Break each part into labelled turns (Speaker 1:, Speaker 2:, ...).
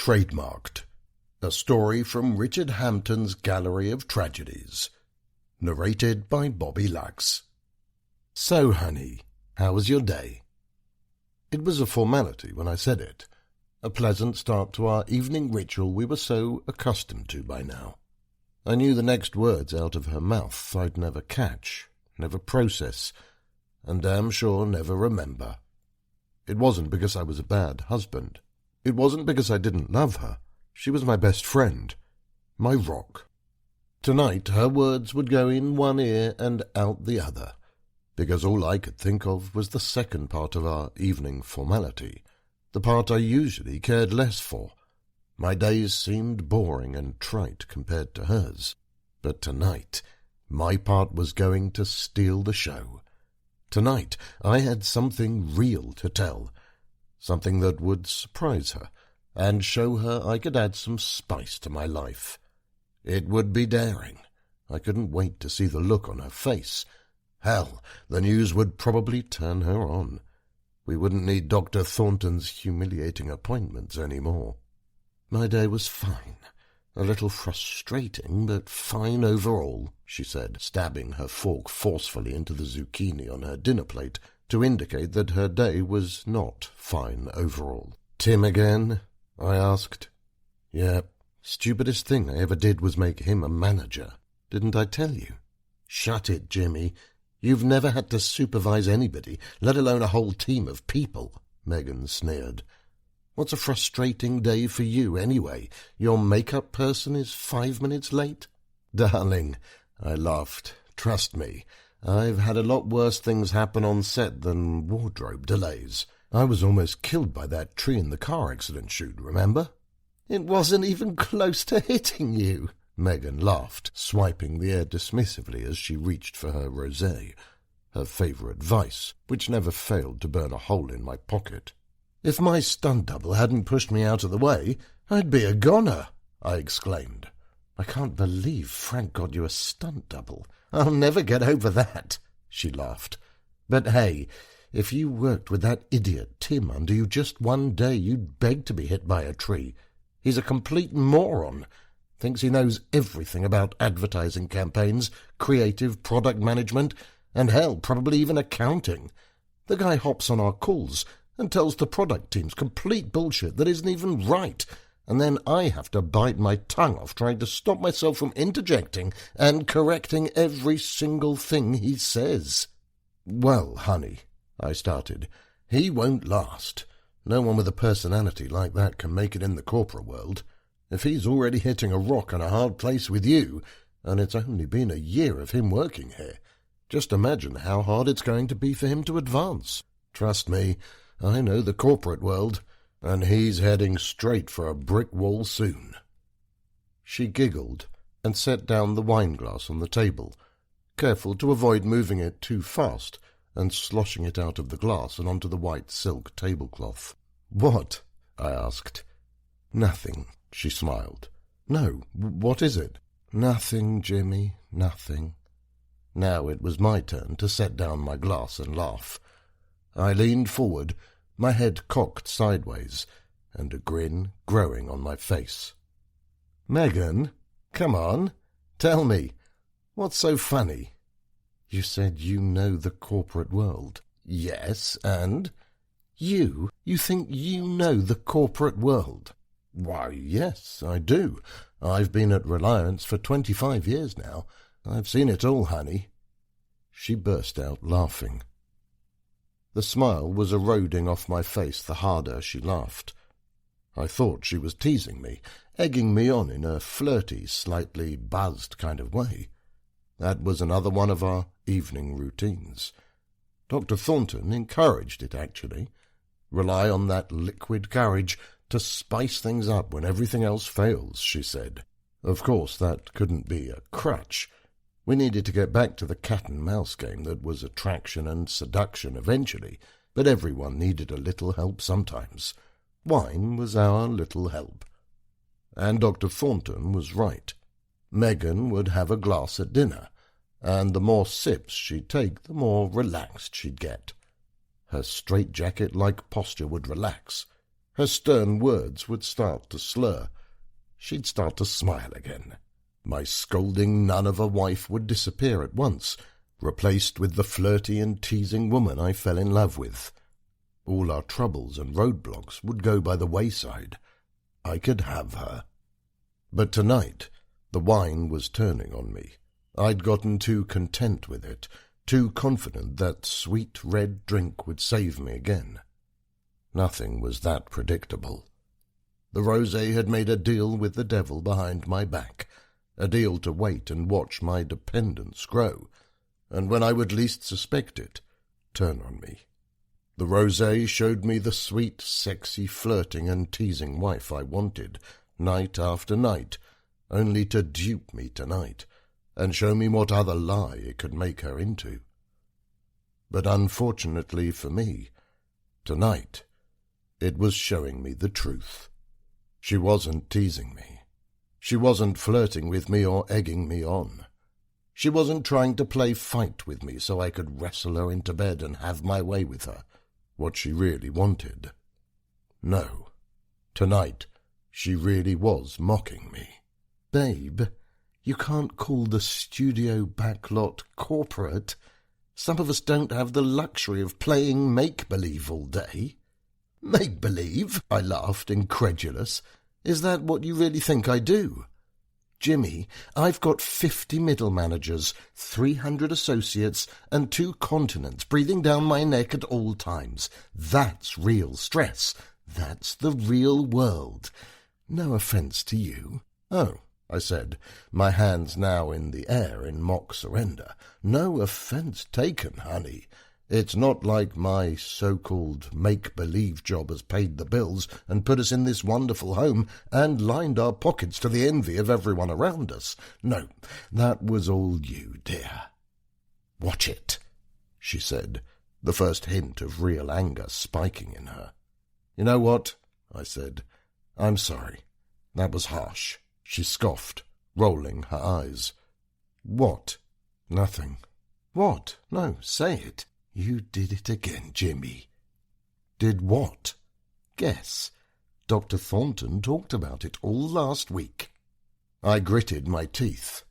Speaker 1: Trademarked, a story from Richard Hampton's Gallery of Tragedies, narrated by Bobby Lax. So, honey, how was your day? It was a formality when I said it, a pleasant start to our evening ritual we were so accustomed to by now. I knew the next words out of her mouth I'd never catch, never process, and damn sure never remember. It wasn't because I was a bad husband. It wasn't because I didn't love her. She was my best friend, my rock. Tonight her words would go in one ear and out the other, because all I could think of was the second part of our evening formality, the part I usually cared less for. My days seemed boring and trite compared to hers, but tonight my part was going to steal the show. Tonight I had something real to tell, something that would surprise her and show her I could add some spice to my life. It would be daring. I couldn't wait to see the look on her face. Hell, the news would probably turn her on. We wouldn't need Dr. Thornton's humiliating appointments any more. My day was fine. A little frustrating, but fine overall, she said, stabbing her fork forcefully into the zucchini on her dinner plate to indicate that her day was not fine overall. Tim again? I asked. Yeah, stupidest thing I ever did was make him a manager. Didn't I tell you? Shut it, Jimmy. You've never had to supervise anybody, let alone a whole team of people, Megan sneered. What's a frustrating day for you, anyway? Your makeup person is 5 minutes late? Darling, I laughed. Trust me, I've had a lot worse things happen on set than wardrobe delays. I was almost killed by that tree in the car accident shoot, remember? It wasn't even close to hitting you, Megan laughed, swiping the air dismissively as she reached for her rosé, her favourite vice, which never failed to burn a hole in my pocket. If my stunt double hadn't pushed me out of the way, I'd be a goner, I exclaimed. I can't believe Frank got you a stunt double. I'll never get over that, she laughed. But hey, if you worked with that idiot Tim under you just one day, you'd beg to be hit by a tree. He's a complete moron. Thinks he knows everything about advertising campaigns, creative product management, and hell, probably even accounting. The guy hops on our calls and tells the product teams complete bullshit that isn't even right, and then I have to bite my tongue off trying to stop myself from interjecting and correcting every single thing he says. Well, honey, I started, he won't last. No one with a personality like that can make it in the corporate world. If he's already hitting a rock and a hard place with you, and it's only been a year of him working here, just imagine how hard it's going to be for him to advance. Trust me, I know the corporate world, and he's heading straight for a brick wall soon. She giggled and set down the wineglass on the table, careful to avoid moving it too fast and sloshing it out of the glass and onto the white silk tablecloth. What? I asked. Nothing, she smiled. No, what is it? Nothing, Jimmy, nothing. Now it was my turn to set down my glass and laugh. I leaned forward, my head cocked sideways, and a grin growing on my face. Megan, come on, tell me, what's so funny? You said you know the corporate world. Yes, and? You think you know the corporate world? Why, yes, I do. I've been at Reliance for 25 years now. I've seen it all, honey. She burst out laughing. The smile was eroding off my face the harder she laughed. I thought she was teasing me, egging me on in a flirty, slightly buzzed kind of way. That was another one of our evening routines. Dr. Thornton encouraged it, actually. Rely on that liquid courage to spice things up when everything else fails, she said. Of course, that couldn't be a crutch. We needed to get back to the cat-and-mouse game that was attraction and seduction eventually, but everyone needed a little help sometimes. Wine was our little help. And Dr. Thornton was right. Megan would have a glass at dinner, and the more sips she'd take, the more relaxed she'd get. Her straitjacket-like posture would relax. Her stern words would start to slur. She'd start to smile again. My scolding nun of a wife would disappear at once, replaced with the flirty and teasing woman I fell in love with. All our troubles and roadblocks would go by the wayside. I could have her. But tonight, the wine was turning on me. I'd gotten too content with it, too confident that sweet red drink would save me again. Nothing was that predictable. The rosé had made a deal with the devil behind my back, a deal to wait and watch my dependence grow, and when I would least suspect it, turn on me. The rosé showed me the sweet, sexy, flirting and teasing wife I wanted, night after night, only to dupe me tonight, and show me what other lie it could make her into. But unfortunately for me, tonight, it was showing me the truth. She wasn't teasing me. She wasn't flirting with me or egging me on. She wasn't trying to play fight with me so I could wrestle her into bed and have my way with her, what she really wanted. No, tonight she really was mocking me. Babe, you can't call the studio backlot corporate. Some of us don't have the luxury of playing make-believe all day. Make-believe? I laughed, incredulous. Is that what you really think I do? Jimmy, I've got 50 middle managers, 300 associates, and 2 continents breathing down my neck at all times. That's real stress. That's the real world. No offence to you. Oh, I said, my hands now in the air in mock surrender. No offence taken, honey. It's not like my so-called make-believe job has paid the bills and put us in this wonderful home and lined our pockets to the envy of everyone around us. No, that was all you, dear. Watch it, she said, the first hint of real anger spiking in her. You know what? I said. I'm sorry. That was harsh. She scoffed, rolling her eyes. What? Nothing. What? No, say it. You did it again, Jimmy. Did what? Guess. Dr. Thornton talked about it all last week. I gritted my teeth.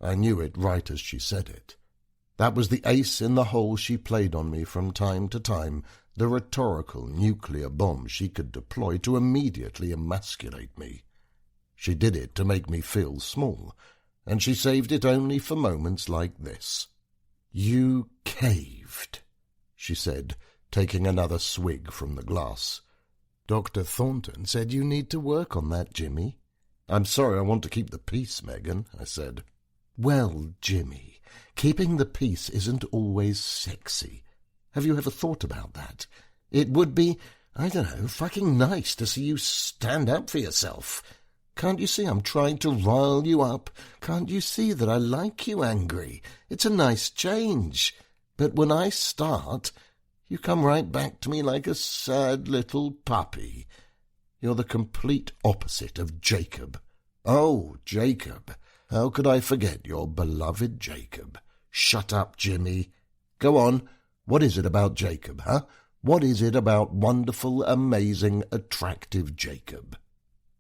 Speaker 1: I knew it right as she said it. That was the ace in the hole she played on me from time to time, the rhetorical nuclear bomb she could deploy to immediately emasculate me. She did it to make me feel small, and she saved it only for moments like this. You caved, she said, taking another swig from the glass. Dr. Thornton said you need to work on that, Jimmy. I'm sorry, I want to keep the peace, Megan, I said. Well, Jimmy, keeping the peace isn't always sexy. Have you ever thought about that? It would be, I don't know, fucking nice to see you stand up for yourself. Can't you see I'm trying to rile you up? Can't you see that I like you angry? It's a nice change. But when I start, you come right back to me like a sad little puppy. You're the complete opposite of Jacob. Oh, Jacob. How could I forget your beloved Jacob? Shut up, Jimmy. Go on. What is it about Jacob, huh? What is it about wonderful, amazing, attractive Jacob?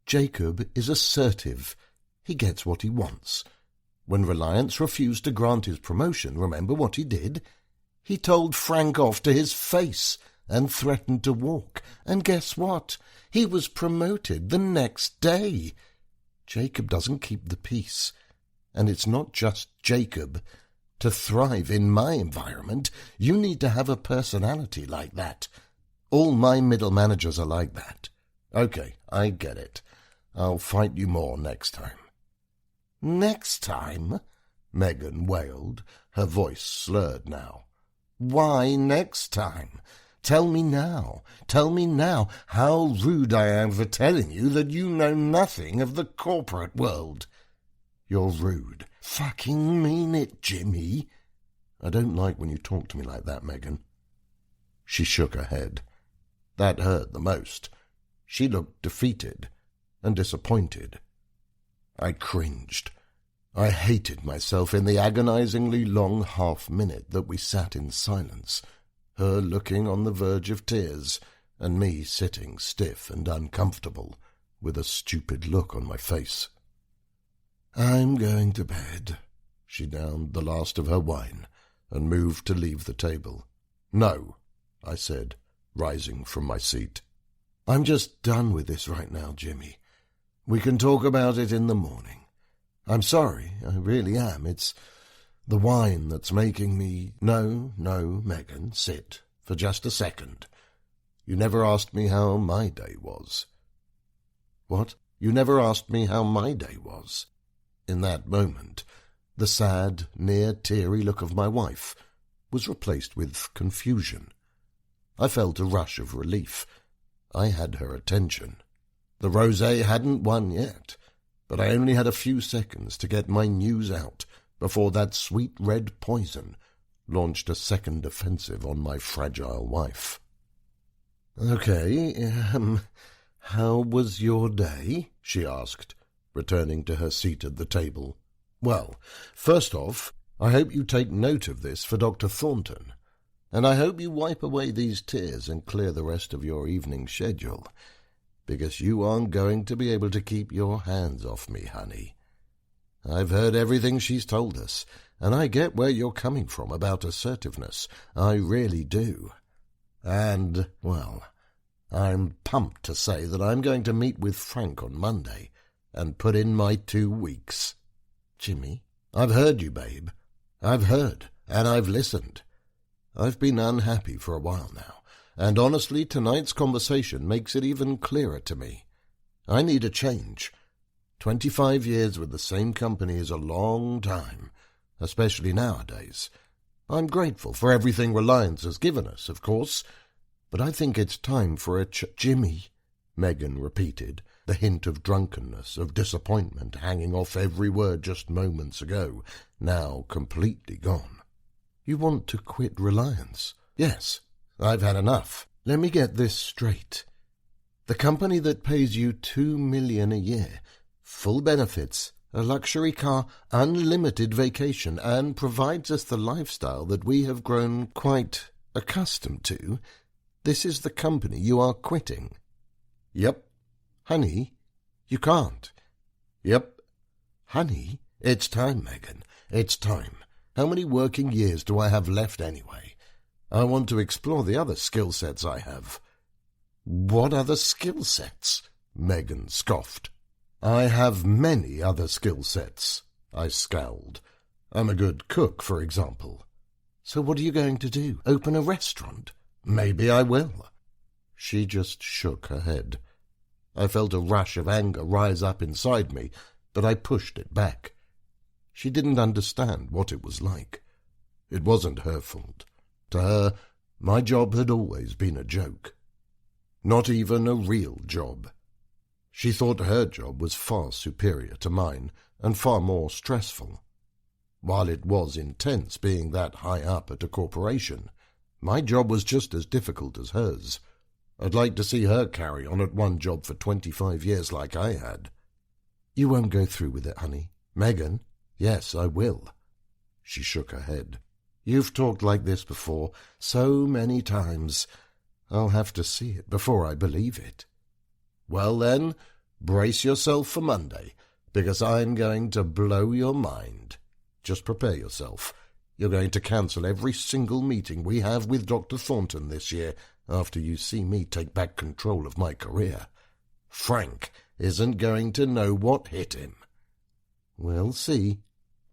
Speaker 1: Jacob is assertive. He gets what he wants. When Reliance refused to grant his promotion, remember what he did? He told Frank off to his face and threatened to walk. And guess what? He was promoted the next day. Jacob doesn't keep the peace. And it's not just Jacob. To thrive in my environment, you need to have a personality like that. All my middle managers are like that. Okay, I get it. I'll fight you more next time. Next time? Megan wailed, her voice slurred now. Why next time? Tell me now how rude I am for telling you that you know nothing of the corporate world. You're rude. Fucking mean it, Jimmy. I don't like when you talk to me like that, Megan. She shook her head. That hurt the most. She looked defeated and disappointed. I cringed. I hated myself in the agonizingly long half-minute that we sat in silence, her looking on the verge of tears, and me sitting stiff and uncomfortable, with a stupid look on my face. "I'm going to bed." She downed the last of her wine and moved to leave the table. "No," I said, rising from my seat. "I'm just done with this right now, Jimmy. We can talk about it in the morning. I'm sorry, I really am. It's the wine that's making me—" No, Megan, sit for just a second. You never asked me how my day was." "What? You never asked me how my day was?" In that moment, the sad, near-teary look of my wife was replaced with confusion. I felt a rush of relief. I had her attention. The rosé hadn't won yet, but I only had a few seconds to get my news out before that sweet red poison launched a second offensive on my fragile wife. "Okay, how was your day?" she asked, returning to her seat at the table. "Well, first off, I hope you take note of this for Dr. Thornton, and I hope you wipe away these tears and clear the rest of your evening schedule, because you aren't going to be able to keep your hands off me, honey. I've heard everything she's told us, and I get where you're coming from about assertiveness. I really do. And, well, I'm pumped to say that I'm going to meet with Frank on Monday and put in my 2 weeks. Jimmy, I've heard you, babe. I've heard, and I've listened. I've been unhappy for a while now, and honestly, tonight's conversation makes it even clearer to me. I need a change. 25 years with the same company is a long time, especially nowadays. I'm grateful for everything Reliance has given us, of course, but I think it's time for a Jimmy, Megan repeated, the hint of drunkenness, of disappointment hanging off every word just moments ago, now completely gone. You want to quit Reliance? Yes, I've had enough. Let me get this straight. The company that pays you $2 million a year, full benefits, a luxury car, unlimited vacation, and provides us the lifestyle that we have grown quite accustomed to, this is the company you are quitting. Yep. Honey, you can't. Yep. Honey, it's time, Megan. It's time. How many working years do I have left anyway? I want to explore the other skill sets I have. What other skill sets? Megan scoffed. I have many other skill sets, I scowled. I'm a good cook, for example. So what are you going to do? Open a restaurant? Maybe I will. She just shook her head. I felt a rush of anger rise up inside me, but I pushed it back. She didn't understand what it was like. It wasn't her fault. To her, my job had always been a joke. Not even a real job. She thought her job was far superior to mine and far more stressful. While it was intense being that high up at a corporation, my job was just as difficult as hers. I'd like to see her carry on at one job for 25 years like I had. You won't go through with it, honey. Megan? Yes, I will. She shook her head. You've talked like this before, so many times. I'll have to see it before I believe it. Well then, brace yourself for Monday, because I'm going to blow your mind. Just prepare yourself. You're going to cancel every single meeting we have with Dr. Thornton this year after you see me take back control of my career. Frank isn't going to know what hit him. We'll see.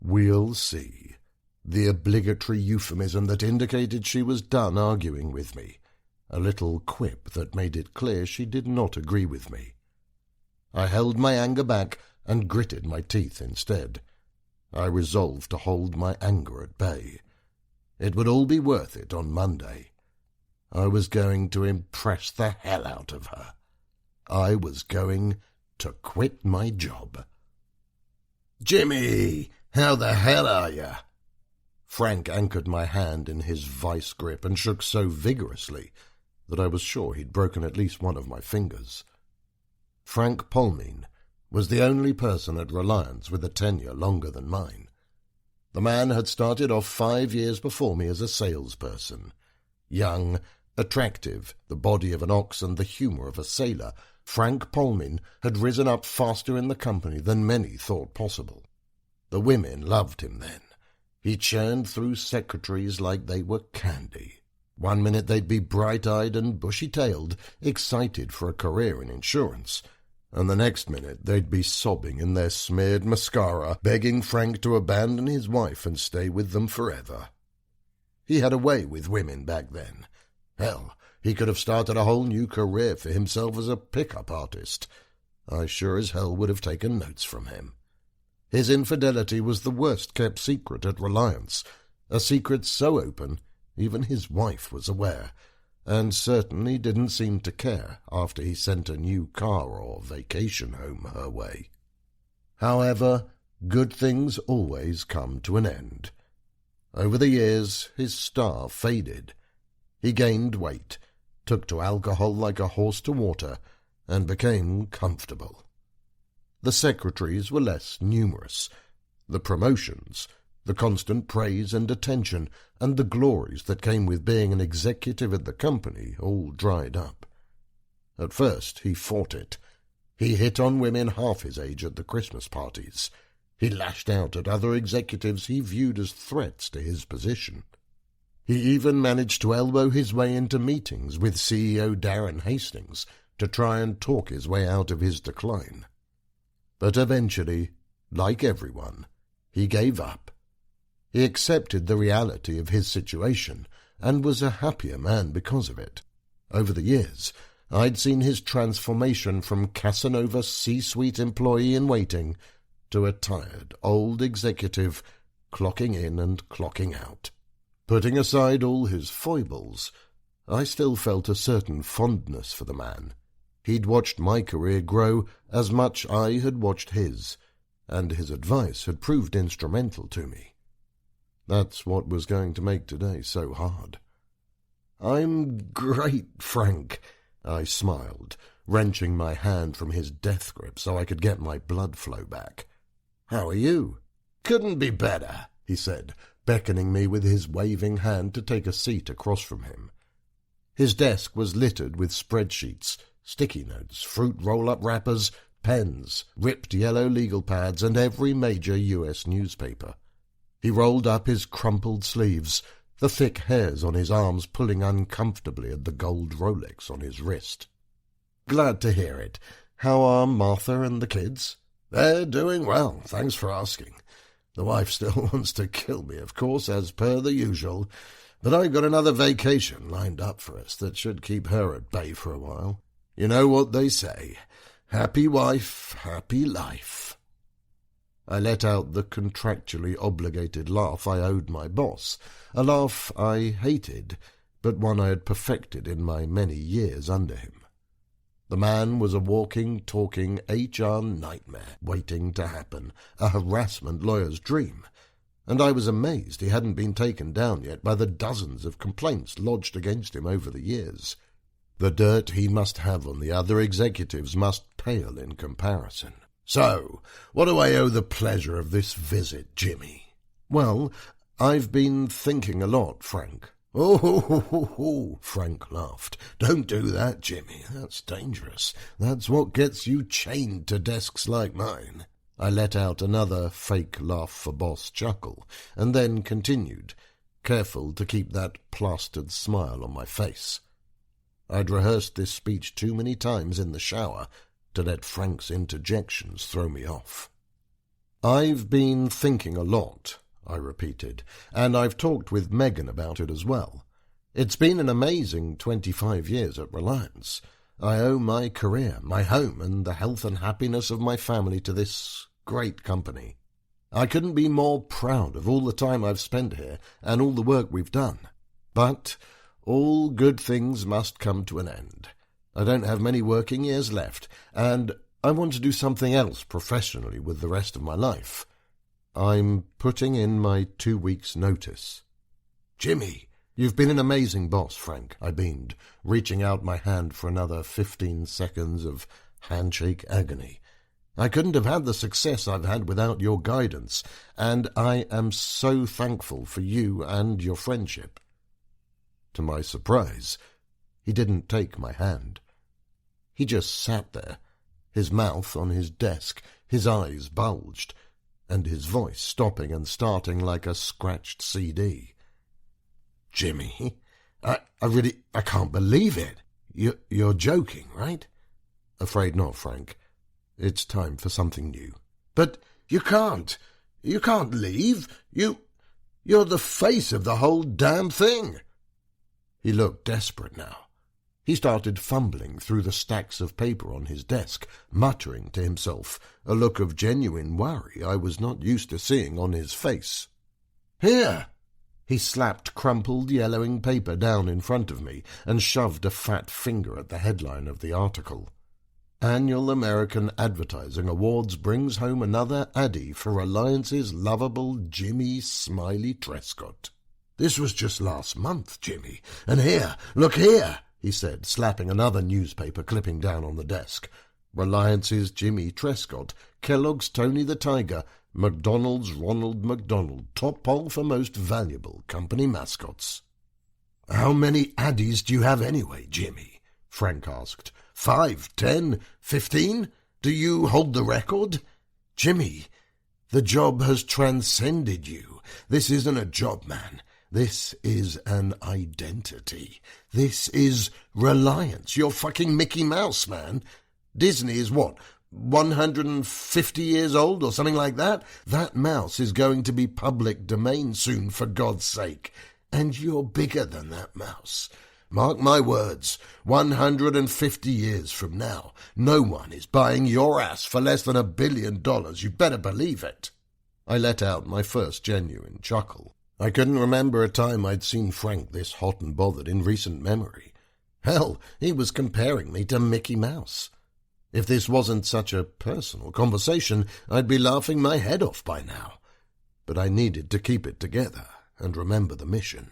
Speaker 1: We'll see. The obligatory euphemism that indicated she was done arguing with me. A little quip that made it clear she did not agree with me. I held my anger back and gritted my teeth instead. I resolved to hold my anger at bay. It would all be worth it on Monday. I was going to impress the hell out of her. I was going to quit my job. Jimmy, how the hell are you? Frank anchored my hand in his vice grip and shook so vigorously that I was sure he'd broken at least one of my fingers. Frank Polmine was the only person at Reliance with a tenure longer than mine. The man had started off 5 years before me as a salesperson, young, Attractive, the body of an ox and the humour of a sailor, Frank Polmin had risen up faster in the company than many thought possible. The women loved him then. He churned through secretaries like they were candy. One minute they'd be bright-eyed and bushy-tailed, excited for a career in insurance, and the next minute they'd be sobbing in their smeared mascara, begging Frank to abandon his wife and stay with them forever. He had a way with women back then. Hell, he could have started a whole new career for himself as a pick-up artist. I sure as hell would have taken notes from him. His infidelity was the worst-kept secret at Reliance, a secret so open even his wife was aware, and certainly didn't seem to care after he sent a new car or vacation home her way. However, good things always come to an end. Over the years, his star faded. He gained weight, took to alcohol like a horse to water, and became comfortable. The secretaries were less numerous. The promotions, the constant praise and attention, and the glories that came with being an executive at the company all dried up. At first he fought it. He hit on women half his age at the Christmas parties. He lashed out at other executives he viewed as threats to his position. He even managed to elbow his way into meetings with CEO Darren Hastings to try and talk his way out of his decline. But eventually, like everyone, he gave up. He accepted the reality of his situation and was a happier man because of it. Over the years, I'd seen his transformation from Casanova C-suite employee-in-waiting to a tired old executive clocking in and clocking out. Putting aside all his foibles, I still felt a certain fondness for the man. He'd watched my career grow as much I had watched his, and his advice had proved instrumental to me. That's what was going to make today so hard. "I'm great, Frank," I smiled, wrenching my hand from his death grip so I could get my blood flow back. "How are you?" "Couldn't be better," he said, beckoning me with his waving hand to take a seat across from him. His desk was littered with spreadsheets, sticky notes, fruit roll-up wrappers, pens, ripped yellow legal pads, and every major U.S. newspaper. He rolled up his crumpled sleeves, the thick hairs on his arms pulling uncomfortably at the gold Rolex on his wrist. "Glad to hear it. How are Martha and the kids?" "They're doing well, thanks for asking. The wife still wants to kill me, of course, as per the usual, but I've got another vacation lined up for us that should keep her at bay for a while. You know what they say, happy wife, happy life." I let out the contractually obligated laugh I owed my boss, a laugh I hated, but one I had perfected in my many years under him. The man was a walking, talking HR nightmare waiting to happen, a harassment lawyer's dream, and I was amazed he hadn't been taken down yet by the dozens of complaints lodged against him over the years. The dirt he must have on the other executives must pale in comparison. "So, what do I owe the pleasure of this visit, Jimmy?" "Well, I've been thinking a lot, Frank." "Oh, Frank laughed. "Don't do that, Jimmy. That's dangerous. That's what gets you chained to desks like mine." I let out another fake laugh-for-boss chuckle, and then continued, careful to keep that plastered smile on my face. I'd rehearsed this speech too many times in the shower to let Frank's interjections throw me off. "I've been thinking a lot," I repeated, "and I've talked with Megan about it as well. It's been an amazing 25 years at Reliance. I owe my career, my home, and the health and happiness of my family to this great company. I couldn't be more proud of all the time I've spent here and all the work we've done. But all good things must come to an end. I don't have many working years left, and I want to do something else professionally with the rest of my life. I'm putting in my 2 weeks' notice." "Jimmy, you've been an amazing boss, Frank," I beamed, reaching out my hand for another 15 seconds of handshake agony. "I couldn't have had the success I've had without your guidance, and I am so thankful for you and your friendship." To my surprise, He didn't take my hand. He just sat there, his mouth on his desk, his eyes bulged, and his voice stopping and starting like a scratched CD. "Jimmy, I can't believe it. You're joking, right?" "Afraid not, Frank. It's time for something new." "But you can't. You can't leave. You're the face of the whole damn thing." He looked desperate now. He started fumbling through the stacks of paper on his desk, muttering to himself, a look of genuine worry I was not used to seeing on his face. "Here!" He slapped crumpled, yellowing paper down in front of me and shoved a fat finger at the headline of the article. "Annual American Advertising Awards brings home another Addy for Reliance's lovable Jimmy Smiley Trescott. This was just last month, Jimmy. And here, look here," he said, slapping another newspaper clipping down on the desk. "Reliance's Jimmy Trescott, Kellogg's Tony the Tiger, McDonald's Ronald McDonald, top poll for most valuable company mascots." "How many Addies do you have anyway, Jimmy?" Frank asked. 5, 10, 15? Do you hold the record? Jimmy, the job has transcended you. This isn't a job, man. This is an identity. This is Reliance. You're fucking Mickey Mouse, man. Disney is what, 150 years old or something like that? That mouse is going to be public domain soon, for God's sake. And you're bigger than that mouse. Mark my words, 150 years from now, no one is buying your ass for less than $1 billion. You better believe it. I let out my first genuine chuckle. I couldn't remember a time I'd seen Frank this hot and bothered in recent memory. Hell, he was comparing me to Mickey Mouse. If this wasn't such a personal conversation, I'd be laughing my head off by now. But I needed to keep it together and remember the mission.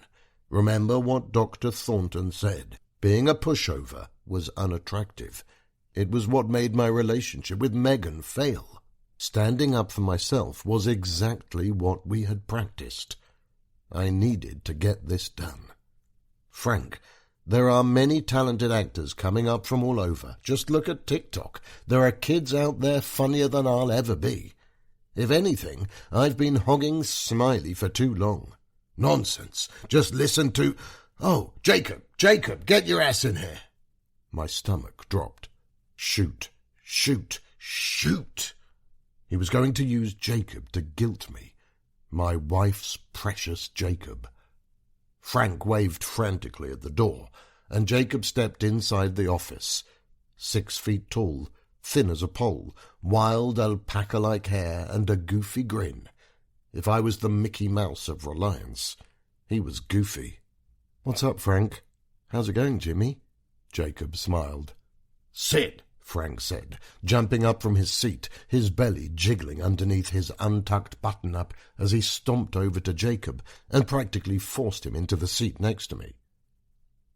Speaker 1: Remember what Dr. Thornton said. Being a pushover was unattractive. It was what made my relationship with Megan fail. Standing up for myself was exactly what we had practiced. I needed to get this done. Frank, there are many talented actors coming up from all over. Just look at TikTok. There are kids out there funnier than I'll ever be. If anything, I've been hogging Smiley for too long. Nonsense. Just listen to... Oh, Jacob, get your ass in here. My stomach dropped. Shoot. He was going to use Jacob to guilt me. My wife's precious Jacob. Frank waved frantically at the door, and Jacob stepped inside the office. 6 feet tall, thin as a pole, wild alpaca-like hair, and a goofy grin. If I was the Mickey Mouse of Reliance, he was goofy. What's up, Frank? How's it going, Jimmy? Jacob smiled. Sit, Frank said, jumping up from his seat, his belly jiggling underneath his untucked button-up as he stomped over to Jacob and practically forced him into the seat next to me.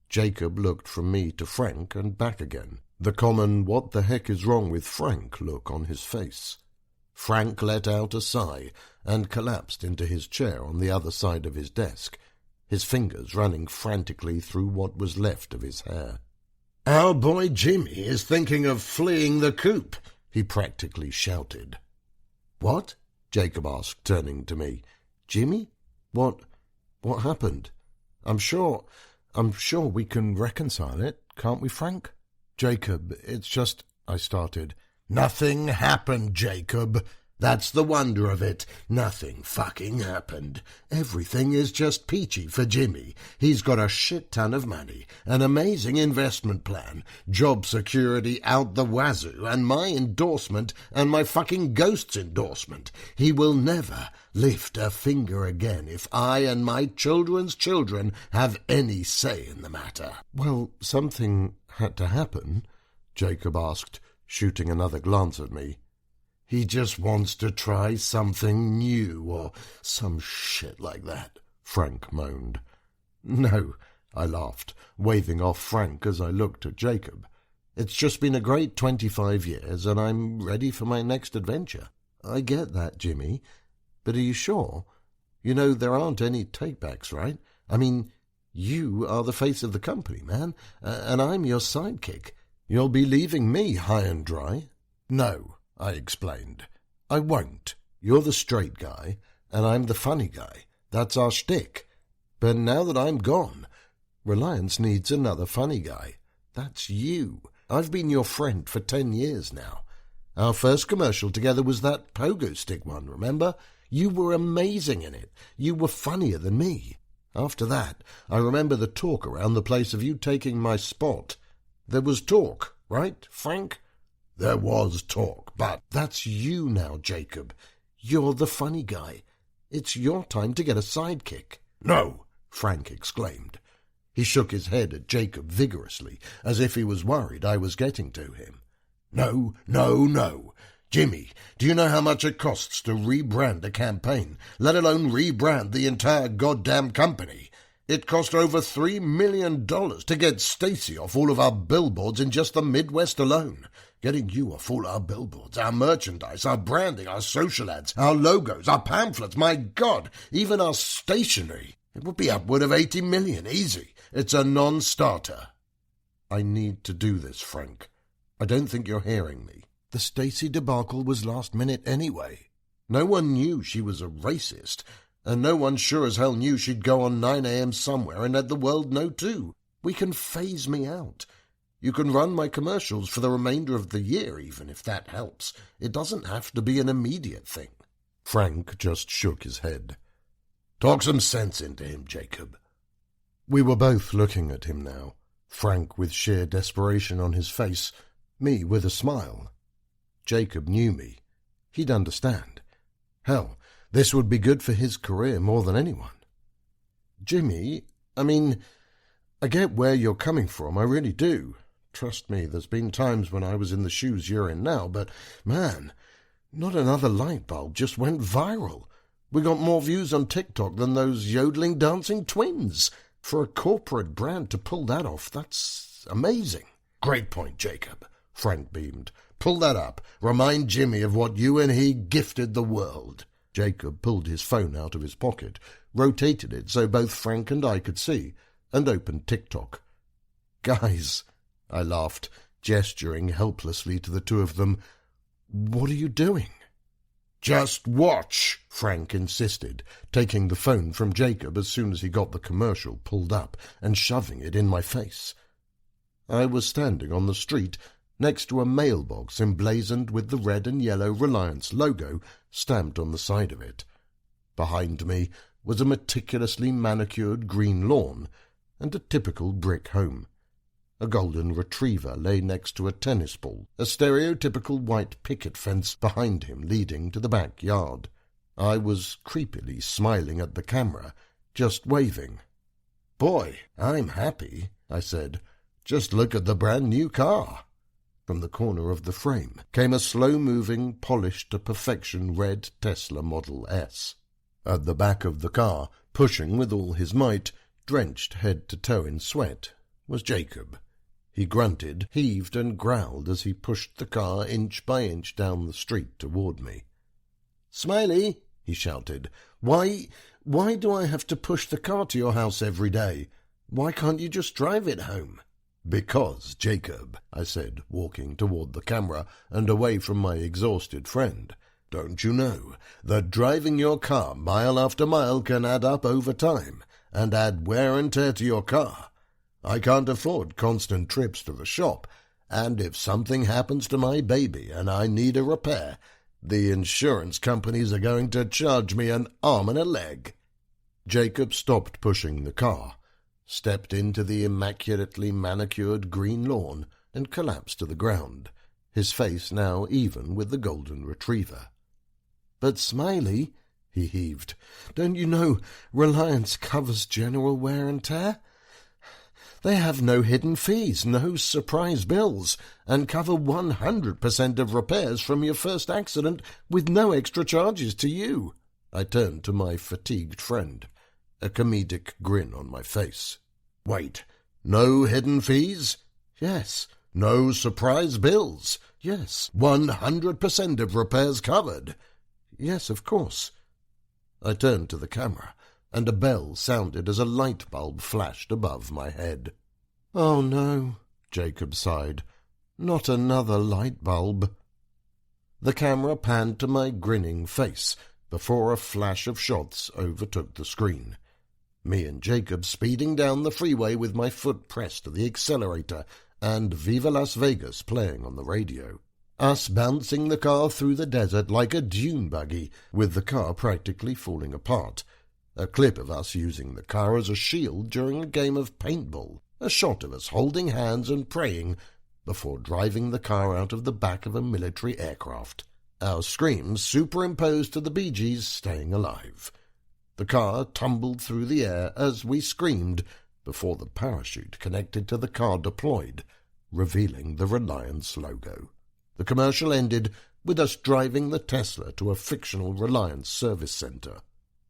Speaker 1: Jacob looked from me to Frank and back again, the common what the heck is wrong with Frank look on his face. Frank let out a sigh and collapsed into his chair on the other side of his desk, his fingers running frantically through what was left of his hair. Our boy Jimmy is thinking of fleeing the coop, he practically shouted. What? Jacob asked, turning to me. Jimmy? What happened? I'm sure we can reconcile it, can't we, Frank? Jacob, it's just... I started. Nothing happened, Jacob. That's the wonder of it. Nothing fucking happened. Everything is just peachy for Jimmy. He's got a shit ton of money, an amazing investment plan, job security out the wazoo, and my endorsement and my fucking ghost's endorsement. He will never lift a finger again if I and my children's children have any say in the matter. Well, something had to happen, Jacob asked, shooting another glance at me. He just wants to try something new or some shit like that, Frank moaned. No, I laughed, waving off Frank as I looked at Jacob. It's just been a great 25 years and I'm ready for my next adventure. I get that, Jimmy, but are you sure? You know there aren't any takebacks, right? I mean, You are the face of the company, man, and I'm your sidekick. You'll be leaving me high and dry." "No," I explained. "I won't. You're the straight guy, and I'm the funny guy. That's our shtick. But now that I'm gone, Reliance needs another funny guy. That's you. I've been your friend for 10 years now. Our first commercial together was that pogo stick one, remember? You were amazing in it. You were funnier than me. After that, I remember the talk around the place of you taking my spot. There was talk, right, Frank?" "There was talk, but—" "That's you now, Jacob. You're the funny guy. It's your time to get a sidekick." "No!" Frank exclaimed. He shook his head at Jacob vigorously, as if he was worried I was getting to him. "No, no, no. Jimmy, do you know how much it costs to rebrand a campaign, let alone rebrand the entire goddamn company? It cost over $3 million to get Stacy off all of our billboards in just the Midwest alone. Getting you off all our billboards, our merchandise, our branding, our social ads, our logos, our pamphlets, my God, even our stationery. It would be upward of $80 million, easy. It's a non-starter." "I need to do this, Frank. I don't think you're hearing me. The Stacy debacle was last minute anyway. No one knew she was a racist, and no one sure as hell knew she'd go on 9 a.m. somewhere and let the world know too. We can phase me out. You can run my commercials for the remainder of the year, even if that helps. It doesn't have to be an immediate thing." Frank just shook his head. "Talk some sense into him, Jacob." We were both looking at him now, Frank with sheer desperation on his face, me with a smile. Jacob knew me. He'd understand. Hell, this would be good for his career more than anyone. "Jimmy, I get where you're coming from, I really do. Trust me, there's been times when I was in the shoes you're in now, but, man, not another light bulb just went viral. We got more views on TikTok than those yodeling dancing twins. For a corporate brand to pull that off, that's amazing." "Great point, Jacob," Frank beamed. "Pull that up. Remind Jimmy of what you and he gifted the world." Jacob pulled his phone out of his pocket, rotated it so both Frank and I could see, and opened TikTok. "Guys," I laughed, gesturing helplessly to the two of them, "what are you doing?" "Just watch," Frank insisted, taking the phone from Jacob as soon as he got the commercial pulled up and shoving it in my face. I was standing on the street next to a mailbox emblazoned with the red and yellow Reliance logo stamped on the side of it. Behind me was a meticulously manicured green lawn and a typical brick home. A golden retriever lay next to a tennis ball, a stereotypical white picket fence behind him leading to the backyard. I was creepily smiling at the camera, just waving. "Boy, I'm happy," I said. "Just look at the brand new car." From the corner of the frame came a slow-moving, polished-to-perfection red Tesla Model S. At the back of the car, pushing with all his might, drenched head to toe in sweat, was Jacob. He grunted, heaved, and growled as he pushed the car inch by inch down the street toward me. "Smiley," he shouted, Why do I have to push the car to your house every day? Why can't you just drive it home?" "Because, Jacob," I said, walking toward the camera and away from my exhausted friend, "don't you know that driving your car mile after mile can add up over time and add wear and tear to your car? I can't afford constant trips to the shop, and if something happens to my baby and I need a repair, the insurance companies are going to charge me an arm and a leg." Jacob stopped pushing the car, stepped into the immaculately manicured green lawn, and collapsed to the ground, his face now even with the golden retriever. "But, Smiley," he heaved, "don't you know Reliance covers general wear and tear? They have no hidden fees, no surprise bills, and cover 100% of repairs from your first accident with no extra charges to you." I turned to my fatigued friend, a comedic grin on my face. "Wait, no hidden fees?" "Yes." "No surprise bills?" "Yes." 100% of repairs covered?" "Yes, of course." I turned to the camera and a bell sounded as a light bulb flashed above my head. "Oh no," Jacob sighed. "Not another light bulb." The camera panned to my grinning face before a flash of shots overtook the screen. Me and Jacob speeding down the freeway with my foot pressed to the accelerator and Viva Las Vegas playing on the radio. Us bouncing the car through the desert like a dune buggy, with the car practically falling apart. A clip of us using the car as a shield during a game of paintball. A shot of us holding hands and praying before driving the car out of the back of a military aircraft. Our screams superimposed to the Bee Gees staying alive. The car tumbled through the air as we screamed before the parachute connected to the car deployed, revealing the Reliance logo. The commercial ended with us driving the Tesla to a fictional Reliance service centre.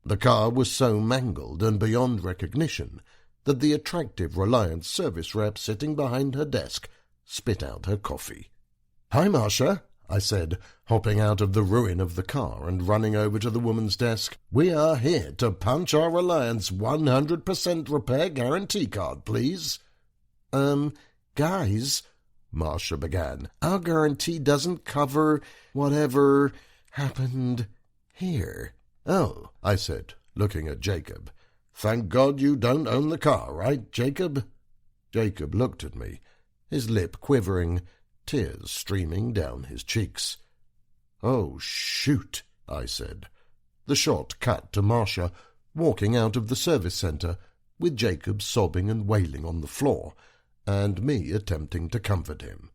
Speaker 1: The car was so mangled and beyond recognition that the attractive Reliance service rep sitting behind her desk spit out her coffee. "Hi, Marcia," I said, hopping out of the ruin of the car and running over to the woman's desk. "We are here to punch our Reliance 100% repair guarantee card, please." Guys," Marcia began, "our guarantee doesn't cover whatever happened here." "Oh," I said, looking at Jacob. "Thank God you don't own the car, right, Jacob?" Jacob looked at me, his lip quivering, tears streaming down his cheeks. "Oh, shoot," I said. The shot cut to Marcia, walking out of the service centre, with Jacob sobbing and wailing on the floor, and me attempting to comfort him.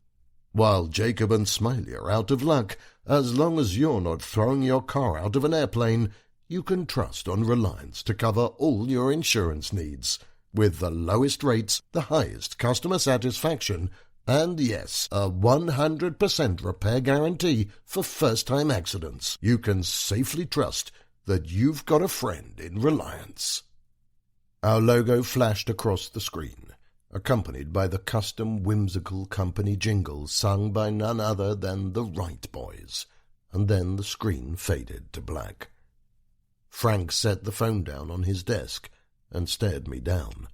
Speaker 1: "While Jacob and Smiley are out of luck, as long as you're not throwing your car out of an airplane, you can trust on Reliance to cover all your insurance needs, with the lowest rates, the highest customer satisfaction, and yes, a 100% repair guarantee for first-time accidents. You can safely trust that you've got a friend in Reliance." Our logo flashed across the screen, accompanied by the custom whimsical company jingle sung by none other than the Wright Boys, and then the screen faded to black. Frank set the phone down on his desk and stared me down.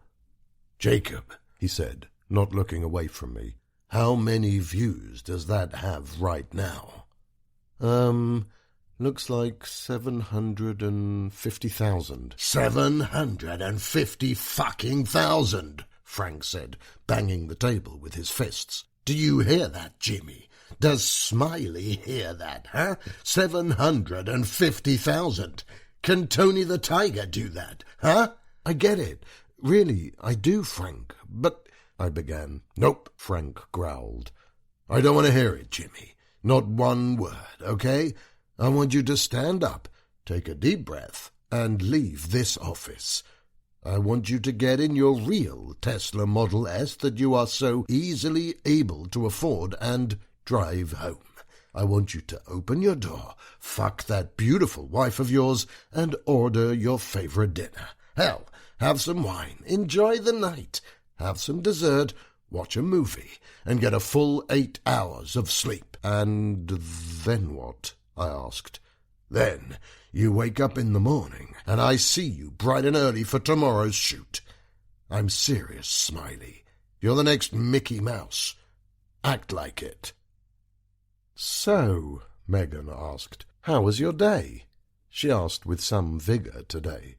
Speaker 1: "Jacob," he said, not looking away from me, "how many views does that have right now?" Looks like 750,000. 750 fucking thousand, Frank said, banging the table with his fists. "Do you hear that, Jimmy? Does Smiley hear that, huh? 750,000. Can Tony the Tiger do that, huh?" "I get it. Really, I do, Frank. But—" I began. "Nope," Frank growled. "I don't want to hear it, Jimmy. Not one word, okay? I want you to stand up, take a deep breath, and leave this office. I want you to get in your real Tesla Model S that you are so easily able to afford and drive home. I want you to open your door, fuck that beautiful wife of yours, and order your favorite dinner. Hell, have some wine, enjoy the night, have some dessert, watch a movie, and get a full 8 hours of sleep." "And then what?" I asked. "Then you wake up in the morning, and I see you bright and early for tomorrow's shoot. I'm serious, Smiley. You're the next Mickey Mouse. Act like it." "So," Megan asked, "how was your day?" She asked with some vigour today.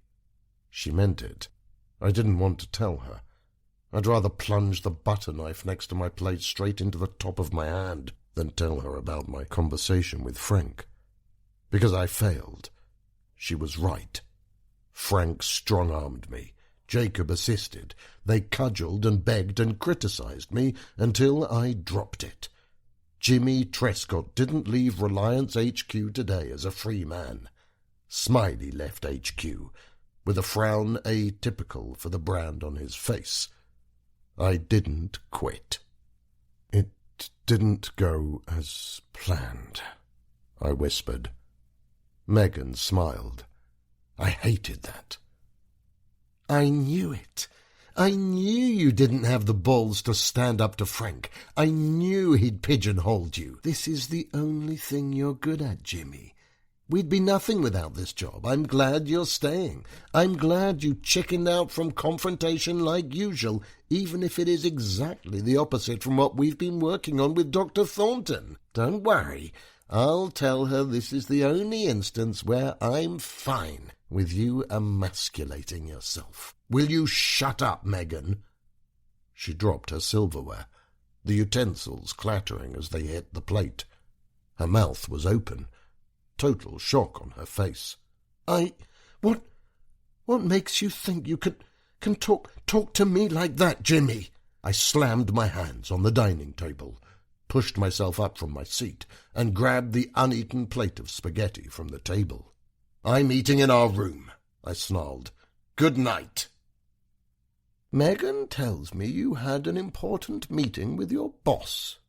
Speaker 1: She meant it. I didn't want to tell her. I'd rather plunge the butter knife next to my plate straight into the top of my hand than tell her about my conversation with Frank. Because I failed. She was right. Frank strong-armed me. Jacob assisted. They cudgelled and begged and criticised me until I dropped it. Jimmy Trescott didn't leave Reliance HQ today as a free man. Smiley left HQ, with a frown atypical for the brand on his face. I didn't quit. "It didn't go as planned," I whispered. Megan smiled. I hated that. "I knew it. I knew you didn't have the balls to stand up to Frank. I knew he'd pigeonholed you. This is the only thing you're good at, Jimmy. We'd be nothing without this job. I'm glad you're staying. I'm glad you chickened out from confrontation like usual, even if it is exactly the opposite from what we've been working on with Dr. Thornton. Don't worry. I'll tell her this is the only instance where I'm fine with you emasculating yourself. Will you shut up, Megan? She dropped her silverware, the utensils clattering as they hit the plate. Her mouth was open, total shock on her face. What makes you think you can talk to me like that, Jimmy? I slammed my hands on the dining table, pushed myself up from my seat, and grabbed the uneaten plate of spaghetti from the table. I'm eating in our room, I snarled. Good night. Megan tells me you had an important meeting with your boss.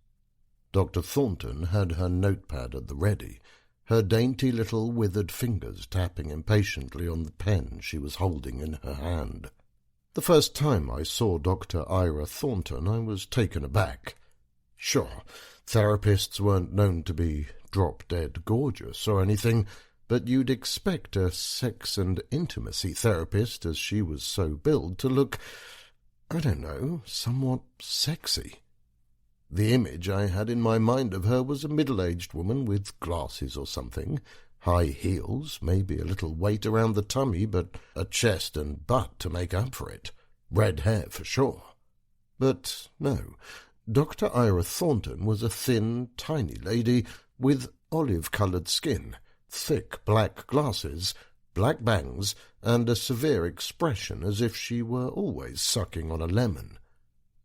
Speaker 1: Dr. Thornton had her notepad at the ready, her dainty little withered fingers tapping impatiently on the pen she was holding in her hand. The first time I saw Dr. Ira Thornton, I was taken aback. Sure, therapists weren't known to be drop-dead gorgeous or anything, but you'd expect a sex and intimacy therapist, as she was so billed, to look, I don't know, somewhat sexy. The image I had in my mind of her was a middle-aged woman with glasses or something, high heels, maybe a little weight around the tummy, but a chest and butt to make up for it. Red hair for sure. But no, Dr. Ira Thornton was a thin, tiny lady with olive-coloured skin, thick black glasses, black bangs, and a severe expression as if she were always sucking on a lemon.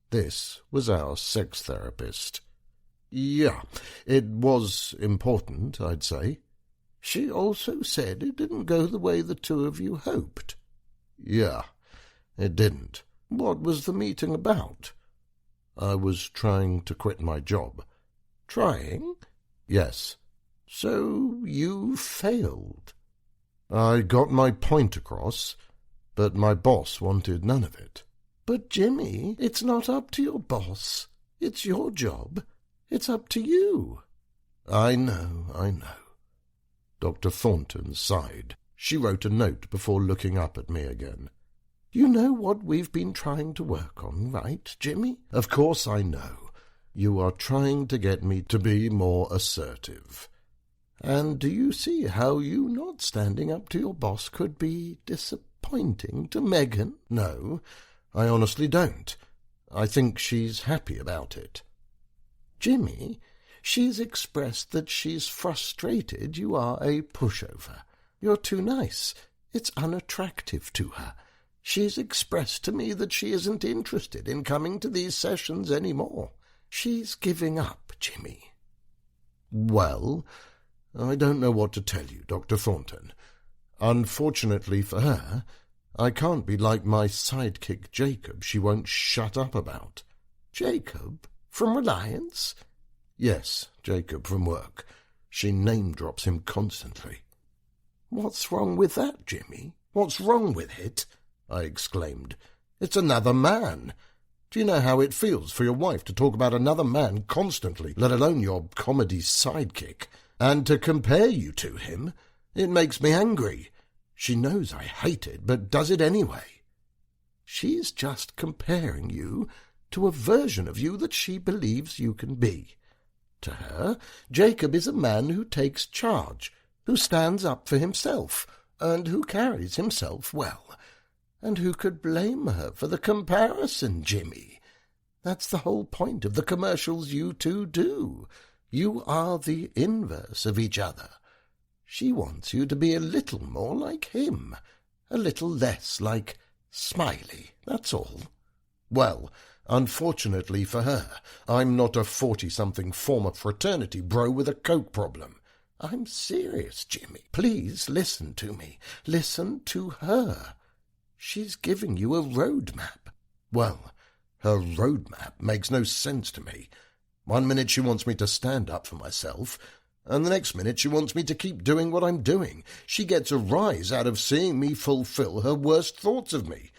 Speaker 1: This was our sex therapist. Yeah, it was important, I'd say. She also said it didn't go the way the two of you hoped. Yeah, it didn't. What was the meeting about? I was trying to quit my job. Trying? Yes. So you failed. I got my point across, but my boss wanted none of it. But, Jimmy, it's not up to your boss. It's your job. It's up to you. I know. Dr. Thornton sighed. She wrote a note before looking up at me again. You know what we've been trying to work on, right, Jimmy? Of course I know. You are trying to get me to be more assertive. And do you see how you not standing up to your boss could be disappointing to Megan? No, I honestly don't. I think she's happy about it. Jimmy, she's expressed that she's frustrated you are a pushover. You're too nice. It's unattractive to her. She's expressed to me that she isn't interested in coming to these sessions any more. She's giving up, Jimmy. Well, I don't know what to tell you, Dr. Thornton. Unfortunately for her, I can't be like my sidekick Jacob she won't shut up about. Jacob? From Reliance? Yes, Jacob from work. She name-drops him constantly. What's wrong with that, Jimmy? What's wrong with it? I exclaimed. It's another man. Do you know how it feels for your wife to talk about another man constantly, let alone your comedy sidekick? And to compare you to him, it makes me angry. She knows I hate it, but does it anyway. She's just comparing you to a version of you that she believes you can be. To her, Jacob is a man who takes charge, who stands up for himself, and who carries himself well. And who could blame her for the comparison, Jimmy? That's the whole point of the commercials you two do. You are the inverse of each other. She wants you to be a little more like him, a little less like Smiley, that's all. Well, unfortunately for her, I'm not a 40-something former fraternity bro with a coke problem. I'm serious, Jimmy. Please listen to me. Listen to her. She's giving you a roadmap. Well, her roadmap makes no sense to me. 1 minute she wants me to stand up for myself, and the next minute she wants me to keep doing what I'm doing. She gets a rise out of seeing me fulfill her worst thoughts of me.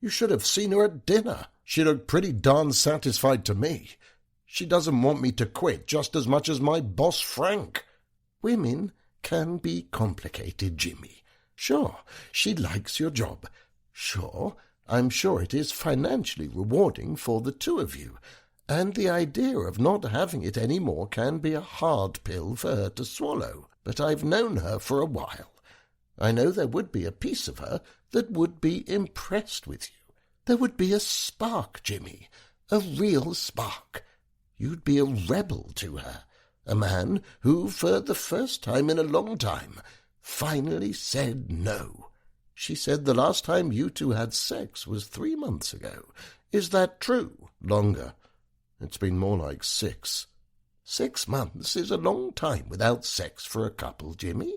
Speaker 1: You should have seen her at dinner. She looked pretty darn satisfied to me. She doesn't want me to quit just as much as my boss Frank. Women can be complicated, Jimmy. Sure, she likes your job. Sure, I'm sure it is financially rewarding for the two of you, and the idea of not having it any more can be a hard pill for her to swallow. But I've known her for a while. I know there would be a piece of her that would be impressed with you. There would be a spark, Jimmy, a real spark. You'd be a rebel to her, a man who, for the first time in a long time, finally said no. She said the last time you two had sex was 3 months ago. Is that true? Longer. It's been more like 6. 6 months is a long time without sex for a couple, Jimmy.